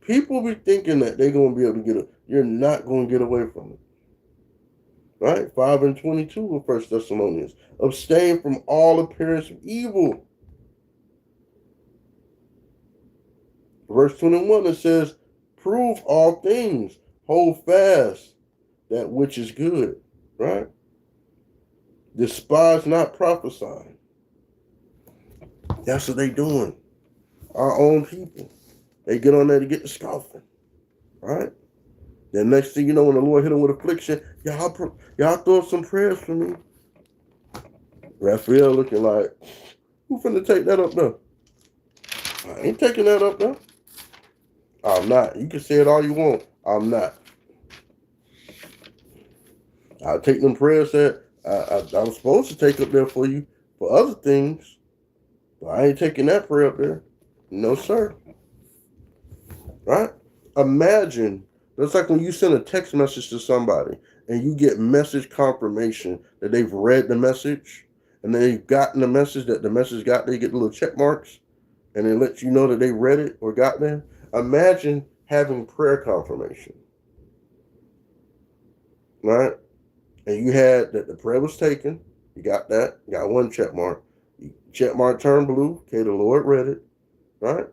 People be thinking that they're going to be able to get it. You're not going to get away from it, right? 5:22 of 1 Thessalonians. Abstain from all appearance of evil. Verse 21, it says, prove all things, hold fast that which is good, right? Despise not prophesying. That's what they doing. Our own people. They get on there to get the scoffing, right? Then next thing you know, when the Lord hit them with affliction, y'all throw up some prayers for me. Raphael looking like, who finna take that up now? I ain't taking that up now. I'm not. You can say it all you want. I'm not. I'll take them prayers that I was supposed to take up there for you for other things, but I ain't taking that prayer up there. No, sir. Right? Imagine, that's like when you send a text message to somebody and you get message confirmation that they've read the message and they've gotten the message that the message got, they get the little check marks and it lets you know that they read it or got there. Imagine having prayer confirmation. right? And you had that the prayer was taken. You got that. You got one check mark. Check mark turned blue. Okay, the Lord read it, right?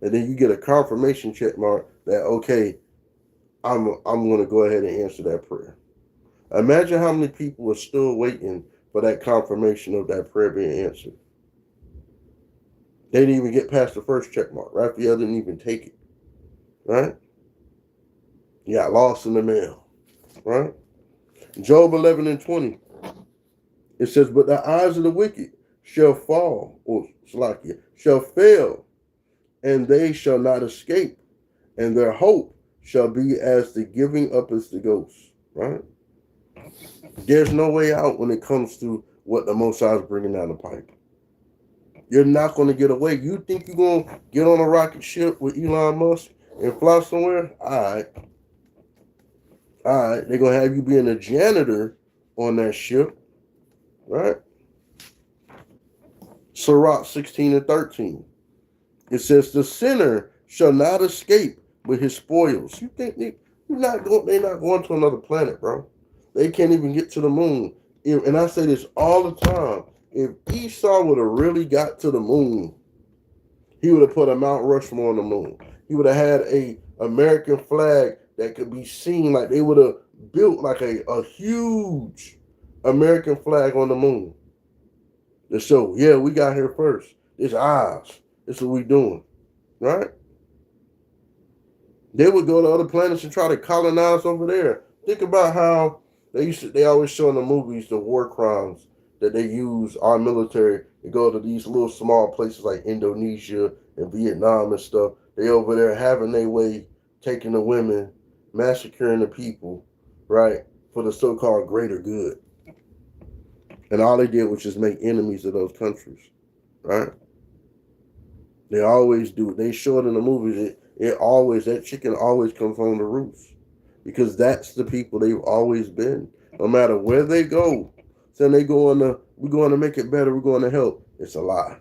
And then you get a confirmation check mark that, okay, I'm going to go ahead and answer that prayer. Imagine how many people are still waiting for that confirmation of that prayer being answered. They didn't even get past the first check mark. Raphael didn't even take it, right? You got lost in the mail, right? Job 11 and 20. It says, but the eyes of the wicked shall fall, or Slakia, shall fail, and they shall not escape, and their hope shall be as the giving up as the ghost, right? There's no way out when it comes to what the Most High is bringing down the pipe. You're not going to get away. You think you're going to get on a rocket ship with Elon Musk and fly somewhere? All right. They're going to have you being a janitor on that ship, right? Sirach 16 and 13. It says, the sinner shall not escape with his spoils. You think they're not going to another planet, bro. They can't even get to the moon. And I say this all the time. If Esau would have really got to the moon, he would have put a Mount Rushmore on the moon. He would have had a American flag that could be seen. Like they would have built like a huge American flag on the moon to show, yeah, we got here first. It's ours. This is what we doing, right? They would go to other planets and try to colonize over there. Think about how they always show in the movies the war crimes that they use our military to go to these little small places like Indonesia and Vietnam and stuff. They over there having their way, taking the women, massacring the people, right, for the so-called greater good. And all they did was just make enemies of those countries, right? They always do. They show it in the movies. That chicken always comes home to roost, because that's the people they've always been. No matter where they go, saying we're going to make it better, we're going to help. It's a lie,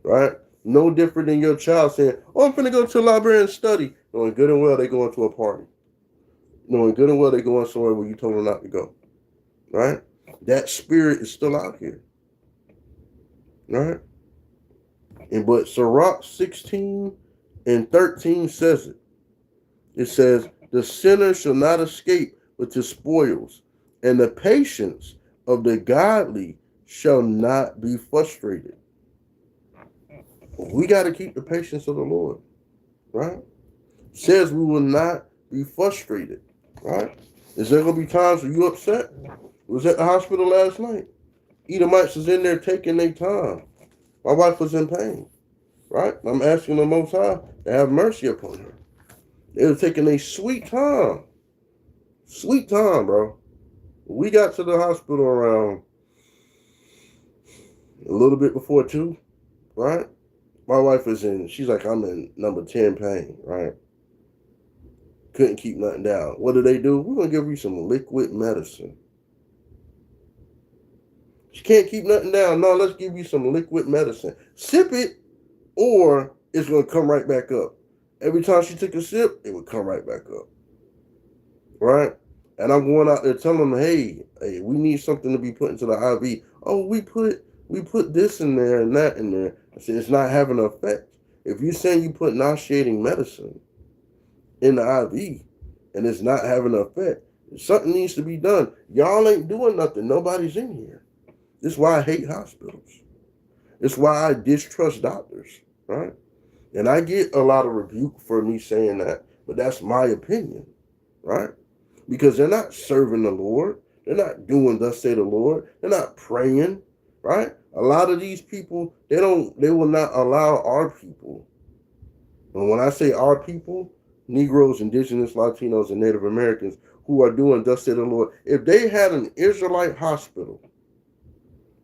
right? No different than your child saying, "Oh, I'm going to go to a library and study," knowing good and well they going to a party, knowing good and well they going somewhere where you told them not to go, right? That spirit is still out here, right? But Sirach 16 and 13 says it. It says, the sinner shall not escape with his spoils, and the patience of the godly shall not be frustrated. We got to keep the patience of the Lord, right? It says we will not be frustrated, right? Is there going to be times when you upset? I was at the hospital last night. Edomites was in there taking their time. My wife was in pain, right? I'm asking the Most High to have mercy upon her. They were taking a sweet time. Sweet time, bro. We got to the hospital around a little bit before 2, right? My wife is she's like, I'm in number 10 pain, right? Couldn't keep nothing down. What do? We're going to give you some liquid medicine. She can't keep nothing down. No, let's give you some liquid medicine. Sip it, or it's going to come right back up. Every time she took a sip, it would come right back up. Right? And I'm going out there telling them, hey, we need something to be put into the IV. Oh, we put this in there and that in there. I said, it's not having an effect. If you're saying you put nauseating medicine in the IV and it's not having an effect, something needs to be done. Y'all ain't doing nothing. Nobody's in here. This is why I hate hospitals. It's why I distrust doctors, right? And I get a lot of rebuke for me saying that, but that's my opinion, right? Because they're not serving the Lord. They're not doing thus say the Lord. They're not praying, right? A lot of these people, they will not allow our people. And when I say our people, Negroes, Indigenous, Latinos, and Native Americans who are doing thus say the Lord, if they had an Israelite hospital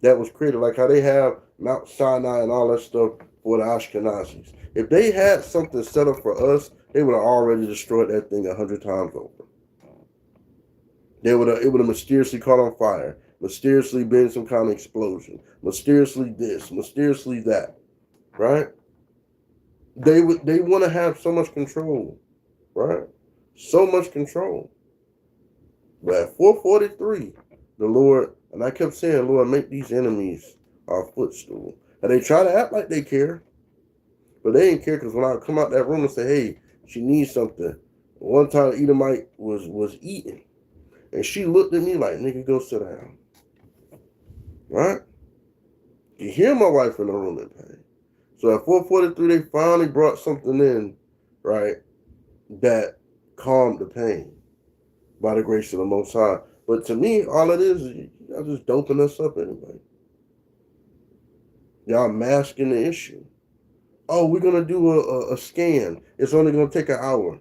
that was created, like how they have Mount Sinai and all that stuff for the Ashkenazis. If they had something set up for us, they would have already destroyed that thing 100 times over. It would have mysteriously caught on fire, mysteriously been some kind of explosion, mysteriously this, mysteriously that, right? They want to have so much control, right? So much control. But at 4:43, the Lord, and I kept saying, Lord, make these enemies our footstool. And they try to act like they care, but they didn't care, because when I come out that room and say, hey, she needs something. One time Edomite was eating, and she looked at me like, nigga, go sit down. Right? You hear my wife in the room in pain. So at 4:43, they finally brought something in, right, that calmed the pain by the grace of the Most High. But to me, all it is y'all just doping us up anyway. Y'all masking the issue. Oh, we're going to do a scan. It's only going to take an hour.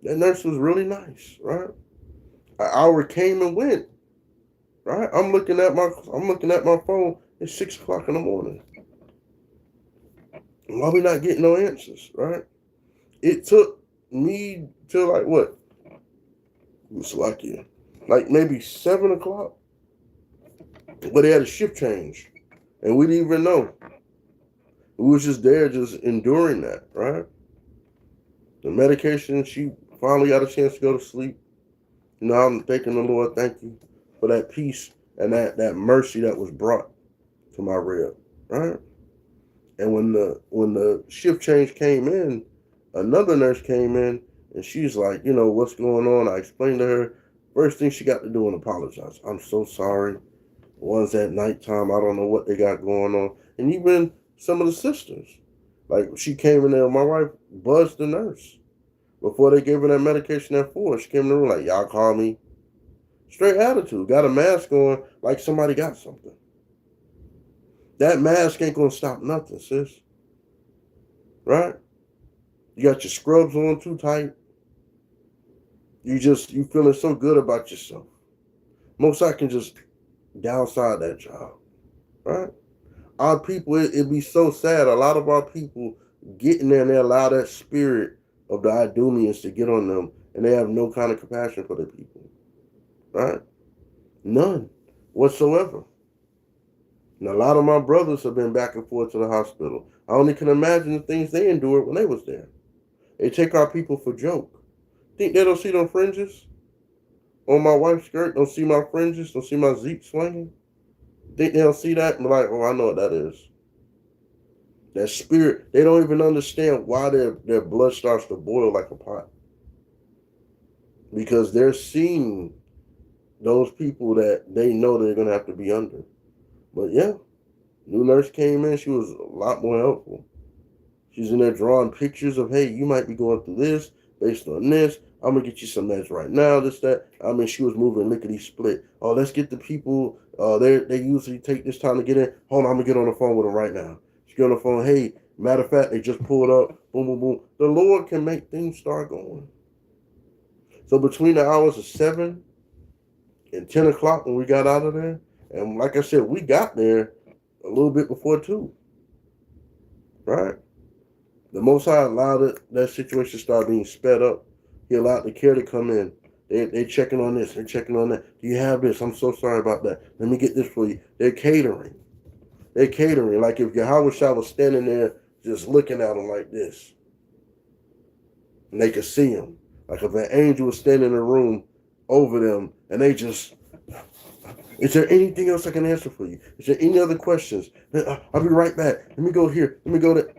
That nurse was really nice, right? An hour came and went, right? I'm looking at my phone. It's 6 o'clock in the morning. Why we not getting no answers, right? It took me till like what? It's like maybe 7 o'clock. But they had a shift change, and we didn't even know. We was just there, just enduring that, right? The medication, she finally got a chance to go to sleep. You know, I'm thanking the Lord, thank you for that peace and that mercy that was brought to my rib, right? And when the shift change came in, another nurse came in, and she's like, you know, what's going on? I explained to her. First thing she got to do and apologize. I'm so sorry. One's at nighttime. I don't know what they got going on. And even some of the sisters, like she came in there, my wife buzzed the nurse before they gave her that medication at 4. She came in the room like, y'all call me. Straight attitude. Got a mask on like somebody got something. That mask ain't gonna stop nothing, sis. Right? You got your scrubs on too tight. You feeling so good about yourself. Most I can just downside that job. Right? Our people, it'd be so sad. A lot of our people get in there and they allow that spirit of the Idumeans to get on them, and they have no kind of compassion for their people. Right? None whatsoever. And a lot of my brothers have been back and forth to the hospital. I only can imagine the things they endured when they was there. They take our people for joke. Think they don't see them fringes on my wife's skirt? Don't see my fringes? Don't see my Zeke swinging? Think they don't see that? And like, oh, I know what that is. That spirit, they don't even understand why their blood starts to boil like a pot. Because they're seeing those people that they know they're going to have to be under. But yeah, new nurse came in. She was a lot more helpful. She's in there drawing pictures of, hey, you might be going through this based on this. I'm going to get you some meds right now, this, that. I mean, she was moving lickety split. Oh, let's get the people. They usually take this time to get in. Hold on, I'm going to get on the phone with them right now. She get on the phone. Hey, matter of fact, they just pulled up. Boom, boom, boom. The Lord can make things start going. So between the hours of 7 and 10 o'clock when we got out of there, and like I said, we got there a little bit before 2. Right? The Most High allowed that situation to start being sped up. He allowed the care to come in. They checking on this. They're checking on that. Do you have this? I'm so sorry about that. Let me get this for you. They're catering. They're catering. Like if Yahweh Shah was standing there just looking at them like this, and they could see him. Like if an angel was standing in a room over them, and they just, is there anything else I can answer for you? Is there any other questions? I'll be right back. Let me go here. Let me go there.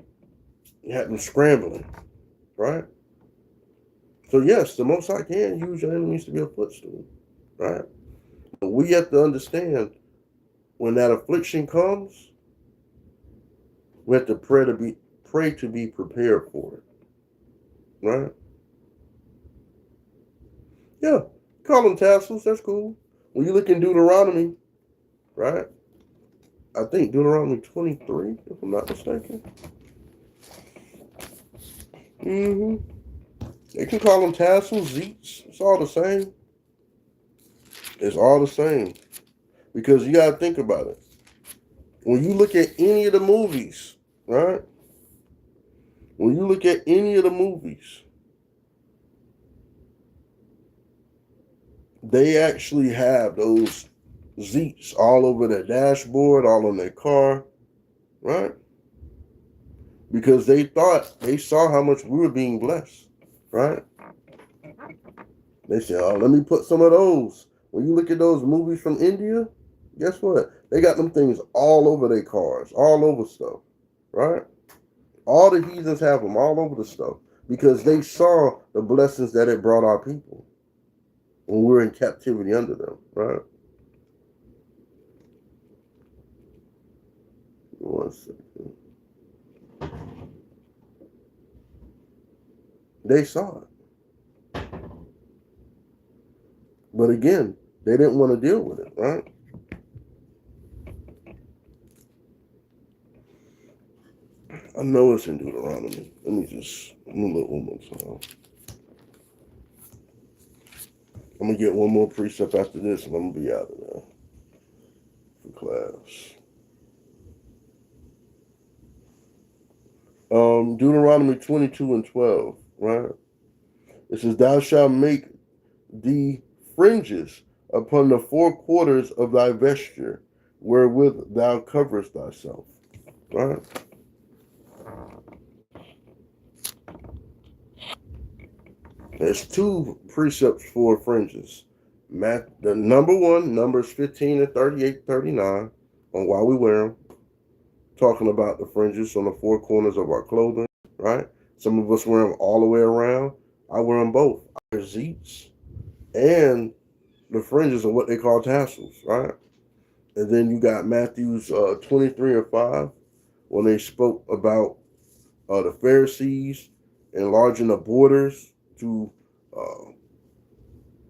You had them scrambling, right? So yes, the Most High can use your enemies to be a footstool, right? But we have to understand when that affliction comes, we have to pray to be prepared for it, right? Yeah, call them tassels. That's cool. When you look in Deuteronomy, right? I think Deuteronomy 23, if I'm not mistaken. They can call them tassels, zeets. It's all the same. It's all the same. Because you got to think about it. When you look at any of the movies, right? When you look at any of the movies, they actually have those zeets all over their dashboard, all on their car, right? Because they saw how much we were being blessed, right? They said, oh, let me put some of those When you look at those movies from India, guess what? They got them things all over their cars, all over stuff, right? All the heathens have them all over the stuff because they saw the blessings that it brought our people when we were in captivity under them, right? One second. They saw it. But again, they didn't want to deal with it, right? I know it's in Deuteronomy. Let me look one more time. I'm going to get one more precept after this, and I'm going to be out of there for class. Deuteronomy 22:12, right? It says, thou shalt make thee fringes upon the four quarters of thy vesture, wherewith thou coverest thyself, right? There's two precepts for fringes. The number one, Numbers 15 and 38, 39, on why we wear them, talking about the fringes on the four corners of our clothing, right? Some of us wear them all the way around. I wear them both. I wear zeets and the fringes are what they call tassels, right? And then you got Matthew's 23 and 5, when they spoke about the Pharisees enlarging the borders to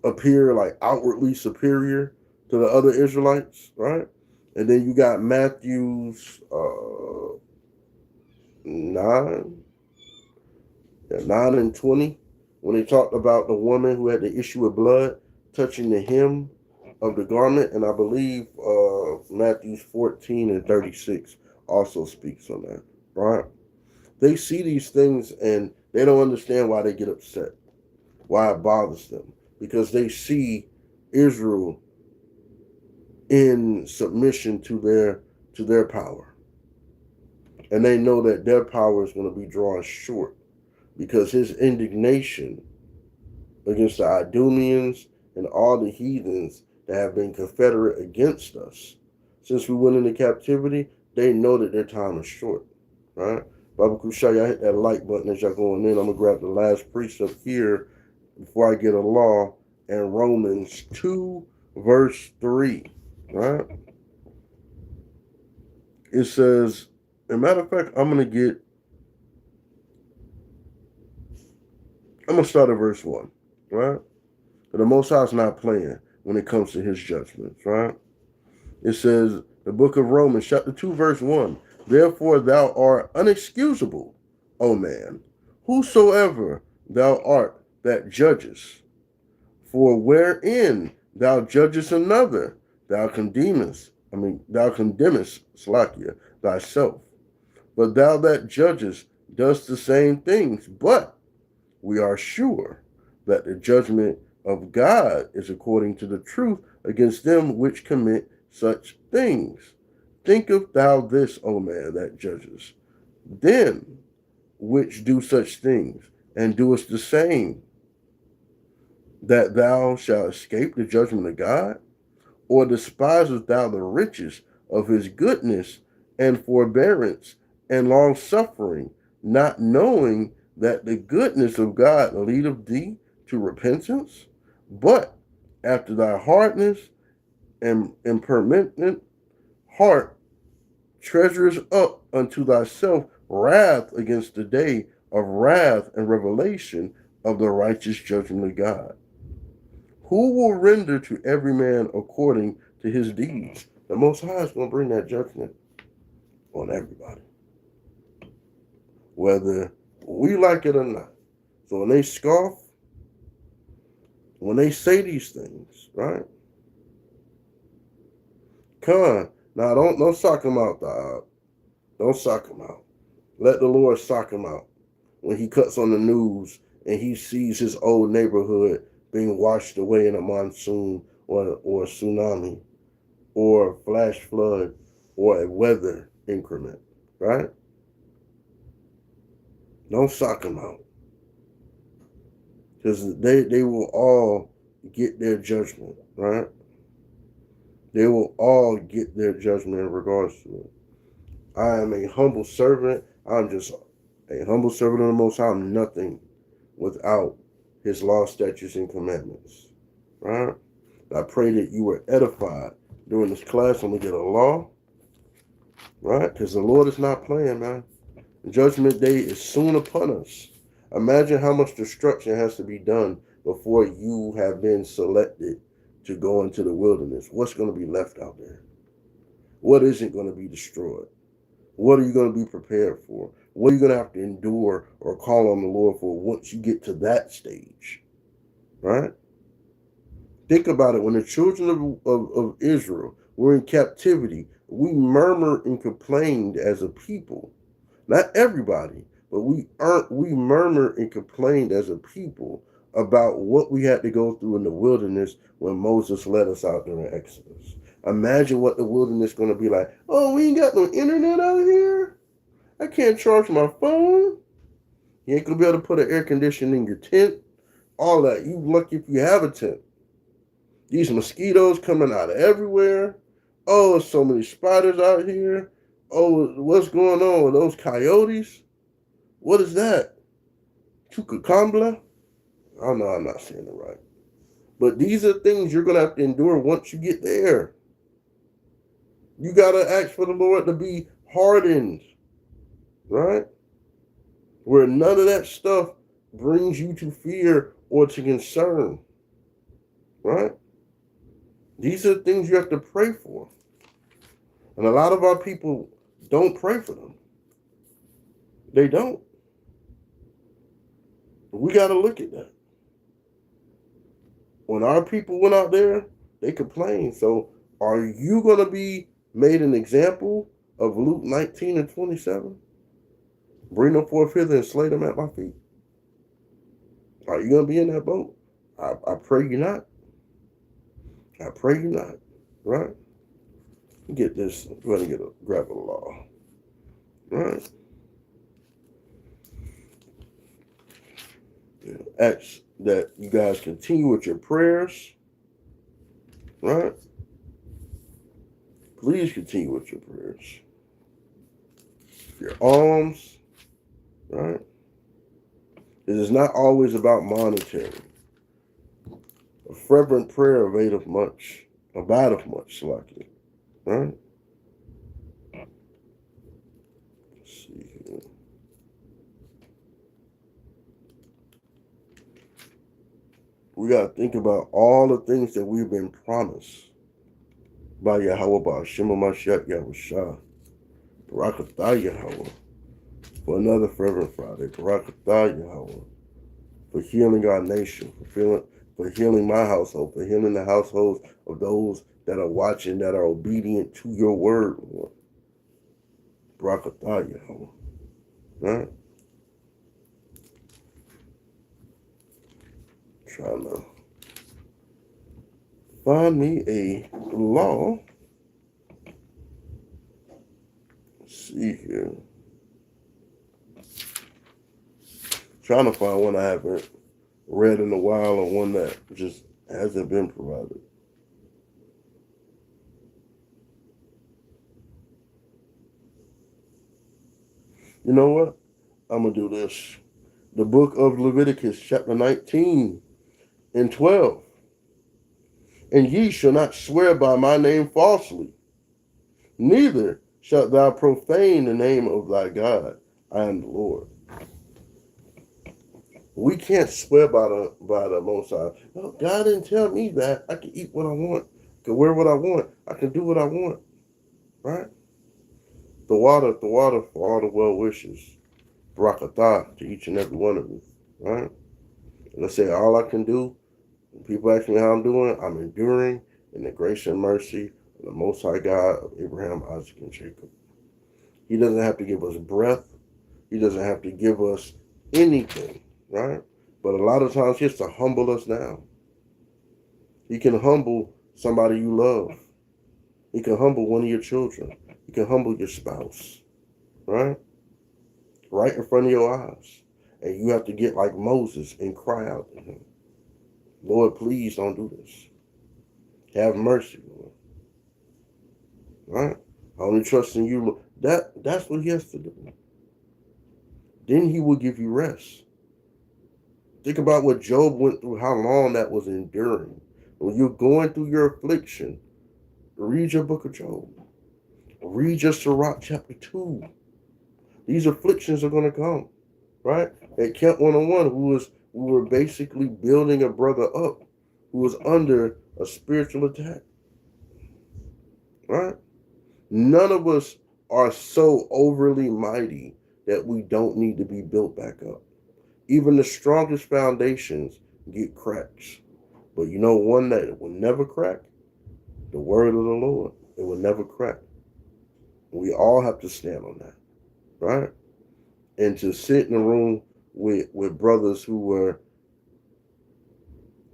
appear like outwardly superior to the other Israelites, right? And then you got Matthew's 9 and 20, when they talked about the woman who had the issue of blood touching the hem of the garment. And I believe Matthew's 14 and 36 also speaks on that, right? They see these things and they don't understand why they get upset, why it bothers them, because they see Israel in submission to their power. And they know that their power is going to be drawn short because his indignation against the Idumeans and all the heathens that have been confederate against us since we went into captivity, they know that their time is short, right? Baba Kushai, y'all hit that like button as y'all going in. I'm going to grab the last precept here before I get a law in Romans 2, verse 3, right? It says, as a matter of fact, I'm going to start at verse 1, right? The Most High is not playing when it comes to his judgments, right? It says, the book of Romans, chapter 2, verse 1, therefore thou art unexcusable, O man, whosoever thou art that judgest. For wherein thou judgest another, thou condemnest, Slakia, thyself. But thou that judgest dost the same things. But we are sure that the judgment of God is according to the truth against them which commit such things. Thinkest thou this, O man, that judges, them which do such things, and doest the same, that thou shalt escape the judgment of God? Or despisest thou the riches of his goodness and forbearance and long suffering, not knowing that the goodness of God leadeth thee to repentance? But after thy hardness and impertinent heart treasurest up unto thyself wrath against the day of wrath and revelation of the righteous judgment of God, who will render to every man according to his deeds. The Most High is going to bring that judgment on everybody, whether we like it or not. So when they scoff, when they say these things, right? Now don't sock them out, dog. Don't sock them out. Let the Lord sock him out when he cuts on the news and he sees his old neighborhood being washed away in a monsoon or a tsunami or a flash flood or a weather increment, right? Don't sock them out, because they will all get their judgment, right? They will all get their judgment in regards to it. I am a humble servant. I'm just a humble servant of the Most High. I'm nothing without his law, statutes, and commandments, right? I pray that you were edified during this class when we get a law, right? Because the Lord is not playing, man. Judgment Day is soon upon us. Imagine how much destruction has to be done before you have been selected to go into the wilderness. What's going to be left out there? What isn't going to be destroyed? What are you going to be prepared for? What are you going to have to endure or call on the Lord for once you get to that stage? Right? Think about it. When the children of Israel were in captivity, we murmured and complained as a people. Not everybody, but we murmured and complained as a people about what we had to go through in the wilderness when Moses led us out during Exodus. Imagine what the wilderness is going to be like. Oh, we ain't got no internet out here. I can't charge my phone. You ain't going to be able to put an air conditioner in your tent. All that. You lucky if you have a tent. These mosquitoes coming out of everywhere. Oh, there's so many spiders out here. Oh, what's going on with those coyotes? What is that? Chuquicambla? I know I'm not saying it right. But these are things you're going to have to endure once you get there. You got to ask for the Lord to be hardened, right? Where none of that stuff brings you to fear or to concern, right? These are things you have to pray for. And a lot of our people don't pray for them. They don't. We got to look at that. When our people went out there, they complained. So are you going to be made an example of Luke 19 and 27? Bring them forth hither and slay them at my feet. Are you going to be in that boat? I pray you're not. I pray you're not. Right? Get this. We're going to grab a law. Right? Ask that you guys continue with your prayers. Right? Please continue with your prayers. Your alms. Right? It is not always about monetary. A fervent prayer availeth much. Abideth much, likely. Right? Let's see here. We got to think about all the things that we've been promised by Yahweh, by Shema Mashiach Yahushua. Barakatah Yahweh. For another fervent Friday. Barakatah Yahweh. For healing our nation. For healing my household. For healing the households of those that are watching, that are obedient to your word, Lord. Barakatah Yahweh. Right? Trying to find me a law. Let's see here. Trying to find one I haven't read in a while or one that just hasn't been provided. You know what? I'm going to do this. The book of Leviticus, chapter 19 and 12. And ye shall not swear by my name falsely, neither shalt thou profane the name of thy God. I am the Lord. We can't swear by the Most High. No, God didn't tell me that. I can eat what I want. I can wear what I want. I can do what I want. Right? The water for all the well wishes. Barakatah to each and every one of you. Right? And I say all I can do, when people ask me how I'm doing, I'm enduring in the grace and mercy of the Most High God of Abraham, Isaac, and Jacob. He doesn't have to give us breath. He doesn't have to give us anything, right? But a lot of times he has to humble us down. He can humble somebody you love. He can humble one of your children. He can humble your spouse, right? Right in front of your eyes. And you have to get like Moses and cry out to him. Lord, please don't do this. Have mercy, Lord. Right? I only trust in you, Lord. That's what he has to do. Then he will give you rest. Think about what Job went through, how long that was enduring. When you're going through your affliction, read your book of Job. Read your Sirach chapter 2. These afflictions are going to come, right? At Capt 101, we were basically building a brother up who was under a spiritual attack, right? None of us are so overly mighty that we don't need to be built back up. Even the strongest foundations get cracks. But you know one that will never crack? The word of the Lord. It will never crack. We all have to stand on that, right? And to sit in a room with brothers who were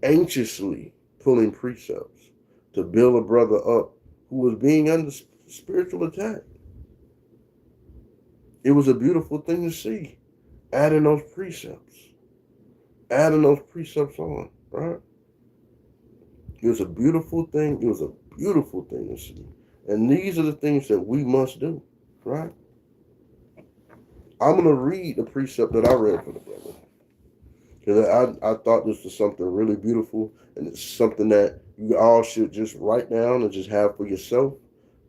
anxiously pulling precepts to build a brother up who was being under spiritual attack. It was a beautiful thing to see. Adding those precepts on, right? It was a beautiful thing. It was a beautiful thing to see. And these are the things that we must do, right? I'm going to read the precept that I read for the brother. Because I thought this was something really beautiful. And it's something that you all should just write down and just have for yourself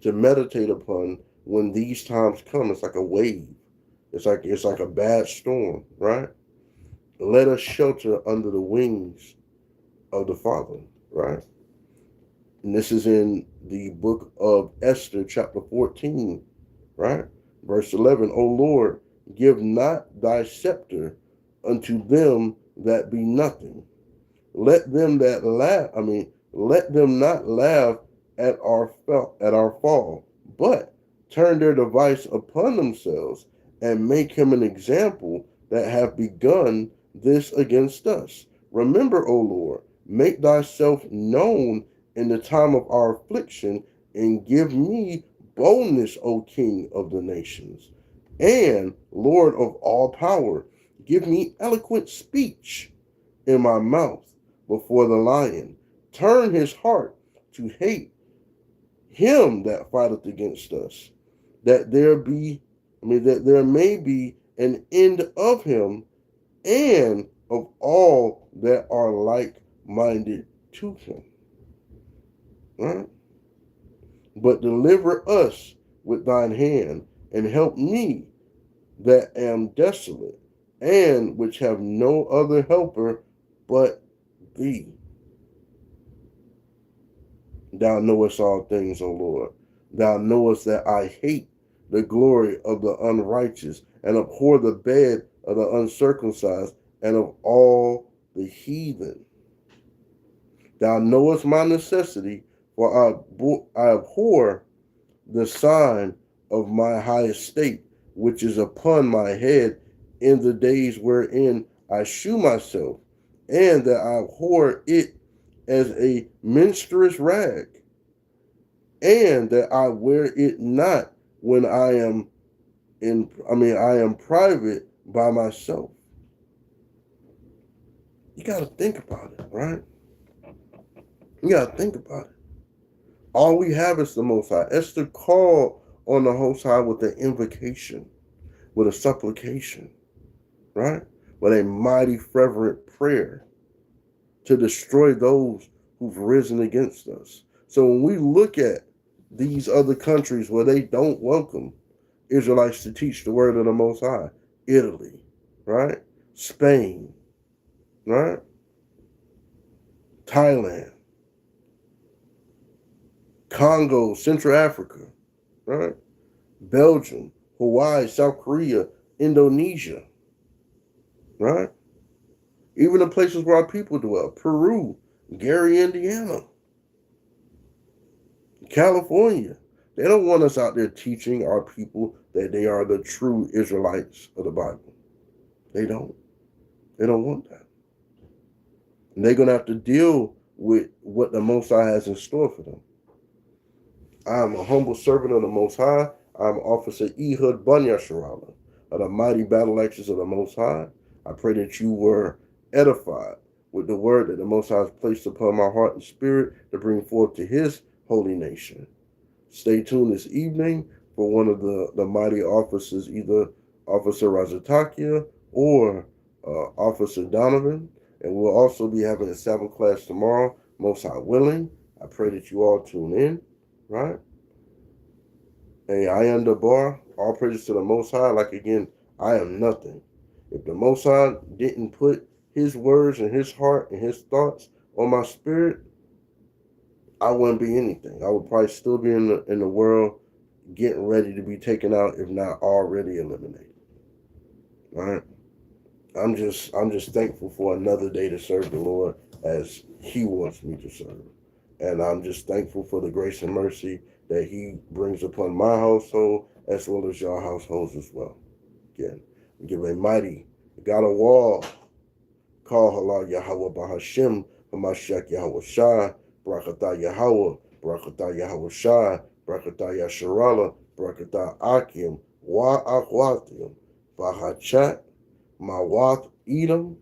to meditate upon when these times come. It's like a wave. It's like a bad storm, right? Let us shelter under the wings of the Father, right? And this is in the book of Esther, chapter 14, right? Verse 11, O Lord, give not thy scepter unto them that be nothing. Let them not laugh at our fall, but turn their device upon themselves and make him an example that have begun this against us. Remember, O Lord, make thyself known in the time of our affliction, and give me boldness, O King of the nations, and Lord of all power. Give me eloquent speech in my mouth before the lion. Turn his heart to hate him that fighteth against us, that there may be an end of him and of all that are like-minded to him. Right? But deliver us with thine hand, and help me that am desolate, and which have no other helper but thee. Thou knowest all things, O Lord. Thou knowest that I hate the glory of the unrighteous, and abhor the bed of the uncircumcised, and of all the heathen. Thou knowest my necessity, for I abhor the sign of my high estate, which is upon my head in the days wherein I shew myself, and that I abhor it as a menstruous rag, and that I wear it not when I am private by myself. You got to think about it, right? You got to think about it. All we have is the Most High. Esther called on the Most High with an invocation, with a supplication, right? With a mighty fervent prayer to destroy those who've risen against us. So when we look at these other countries where they don't welcome Israelites to teach the word of the Most High, Italy, right? Spain, right? Thailand, Congo, Central Africa, right? Belgium, Hawaii, South Korea, Indonesia, right? Even the places where our people dwell, Peru, Gary, Indiana, California. They don't want us out there teaching our people that they are the true Israelites of the Bible. They don't. They don't want that. And they're going to have to deal with what the Most High has in store for them. I am a humble servant of the Most High. I am Officer Ehud Bunyasharala of the mighty Battle Axes of the Most High. I pray that you were edified with the word that the Most High has placed upon my heart and spirit to bring forth to his holy nation. Stay tuned this evening for one of the mighty officers, either Officer Razatakia or Officer Donovan. And we'll also be having a Sabbath class tomorrow, Most High willing. I pray that you all tune in, right? Hey, I am the bar. All praises to the Most High. Like, again, I am nothing. If the Most High didn't put his words and his heart and his thoughts on my spirit, I wouldn't be anything. I would probably still be in the world getting ready to be taken out, if not already eliminated. Right? I'm just thankful for another day to serve the Lord as he wants me to serve. And I'm just thankful for the grace and mercy that he brings upon my household as well as your households as well. Again, we give a mighty God of war, call halal Yahweh Bahashim, Hamashiach Yahweh Shai, Barakatah Yahweh, Barakatah Yahweh Shai, Barakatah Yasharala, Barakatah Akim, Wa Akwatium, Bahachat, Mawath Edom,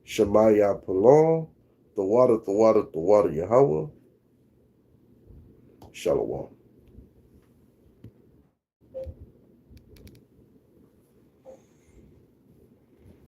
Shemaya Palom, the water Yahweh. Shalom.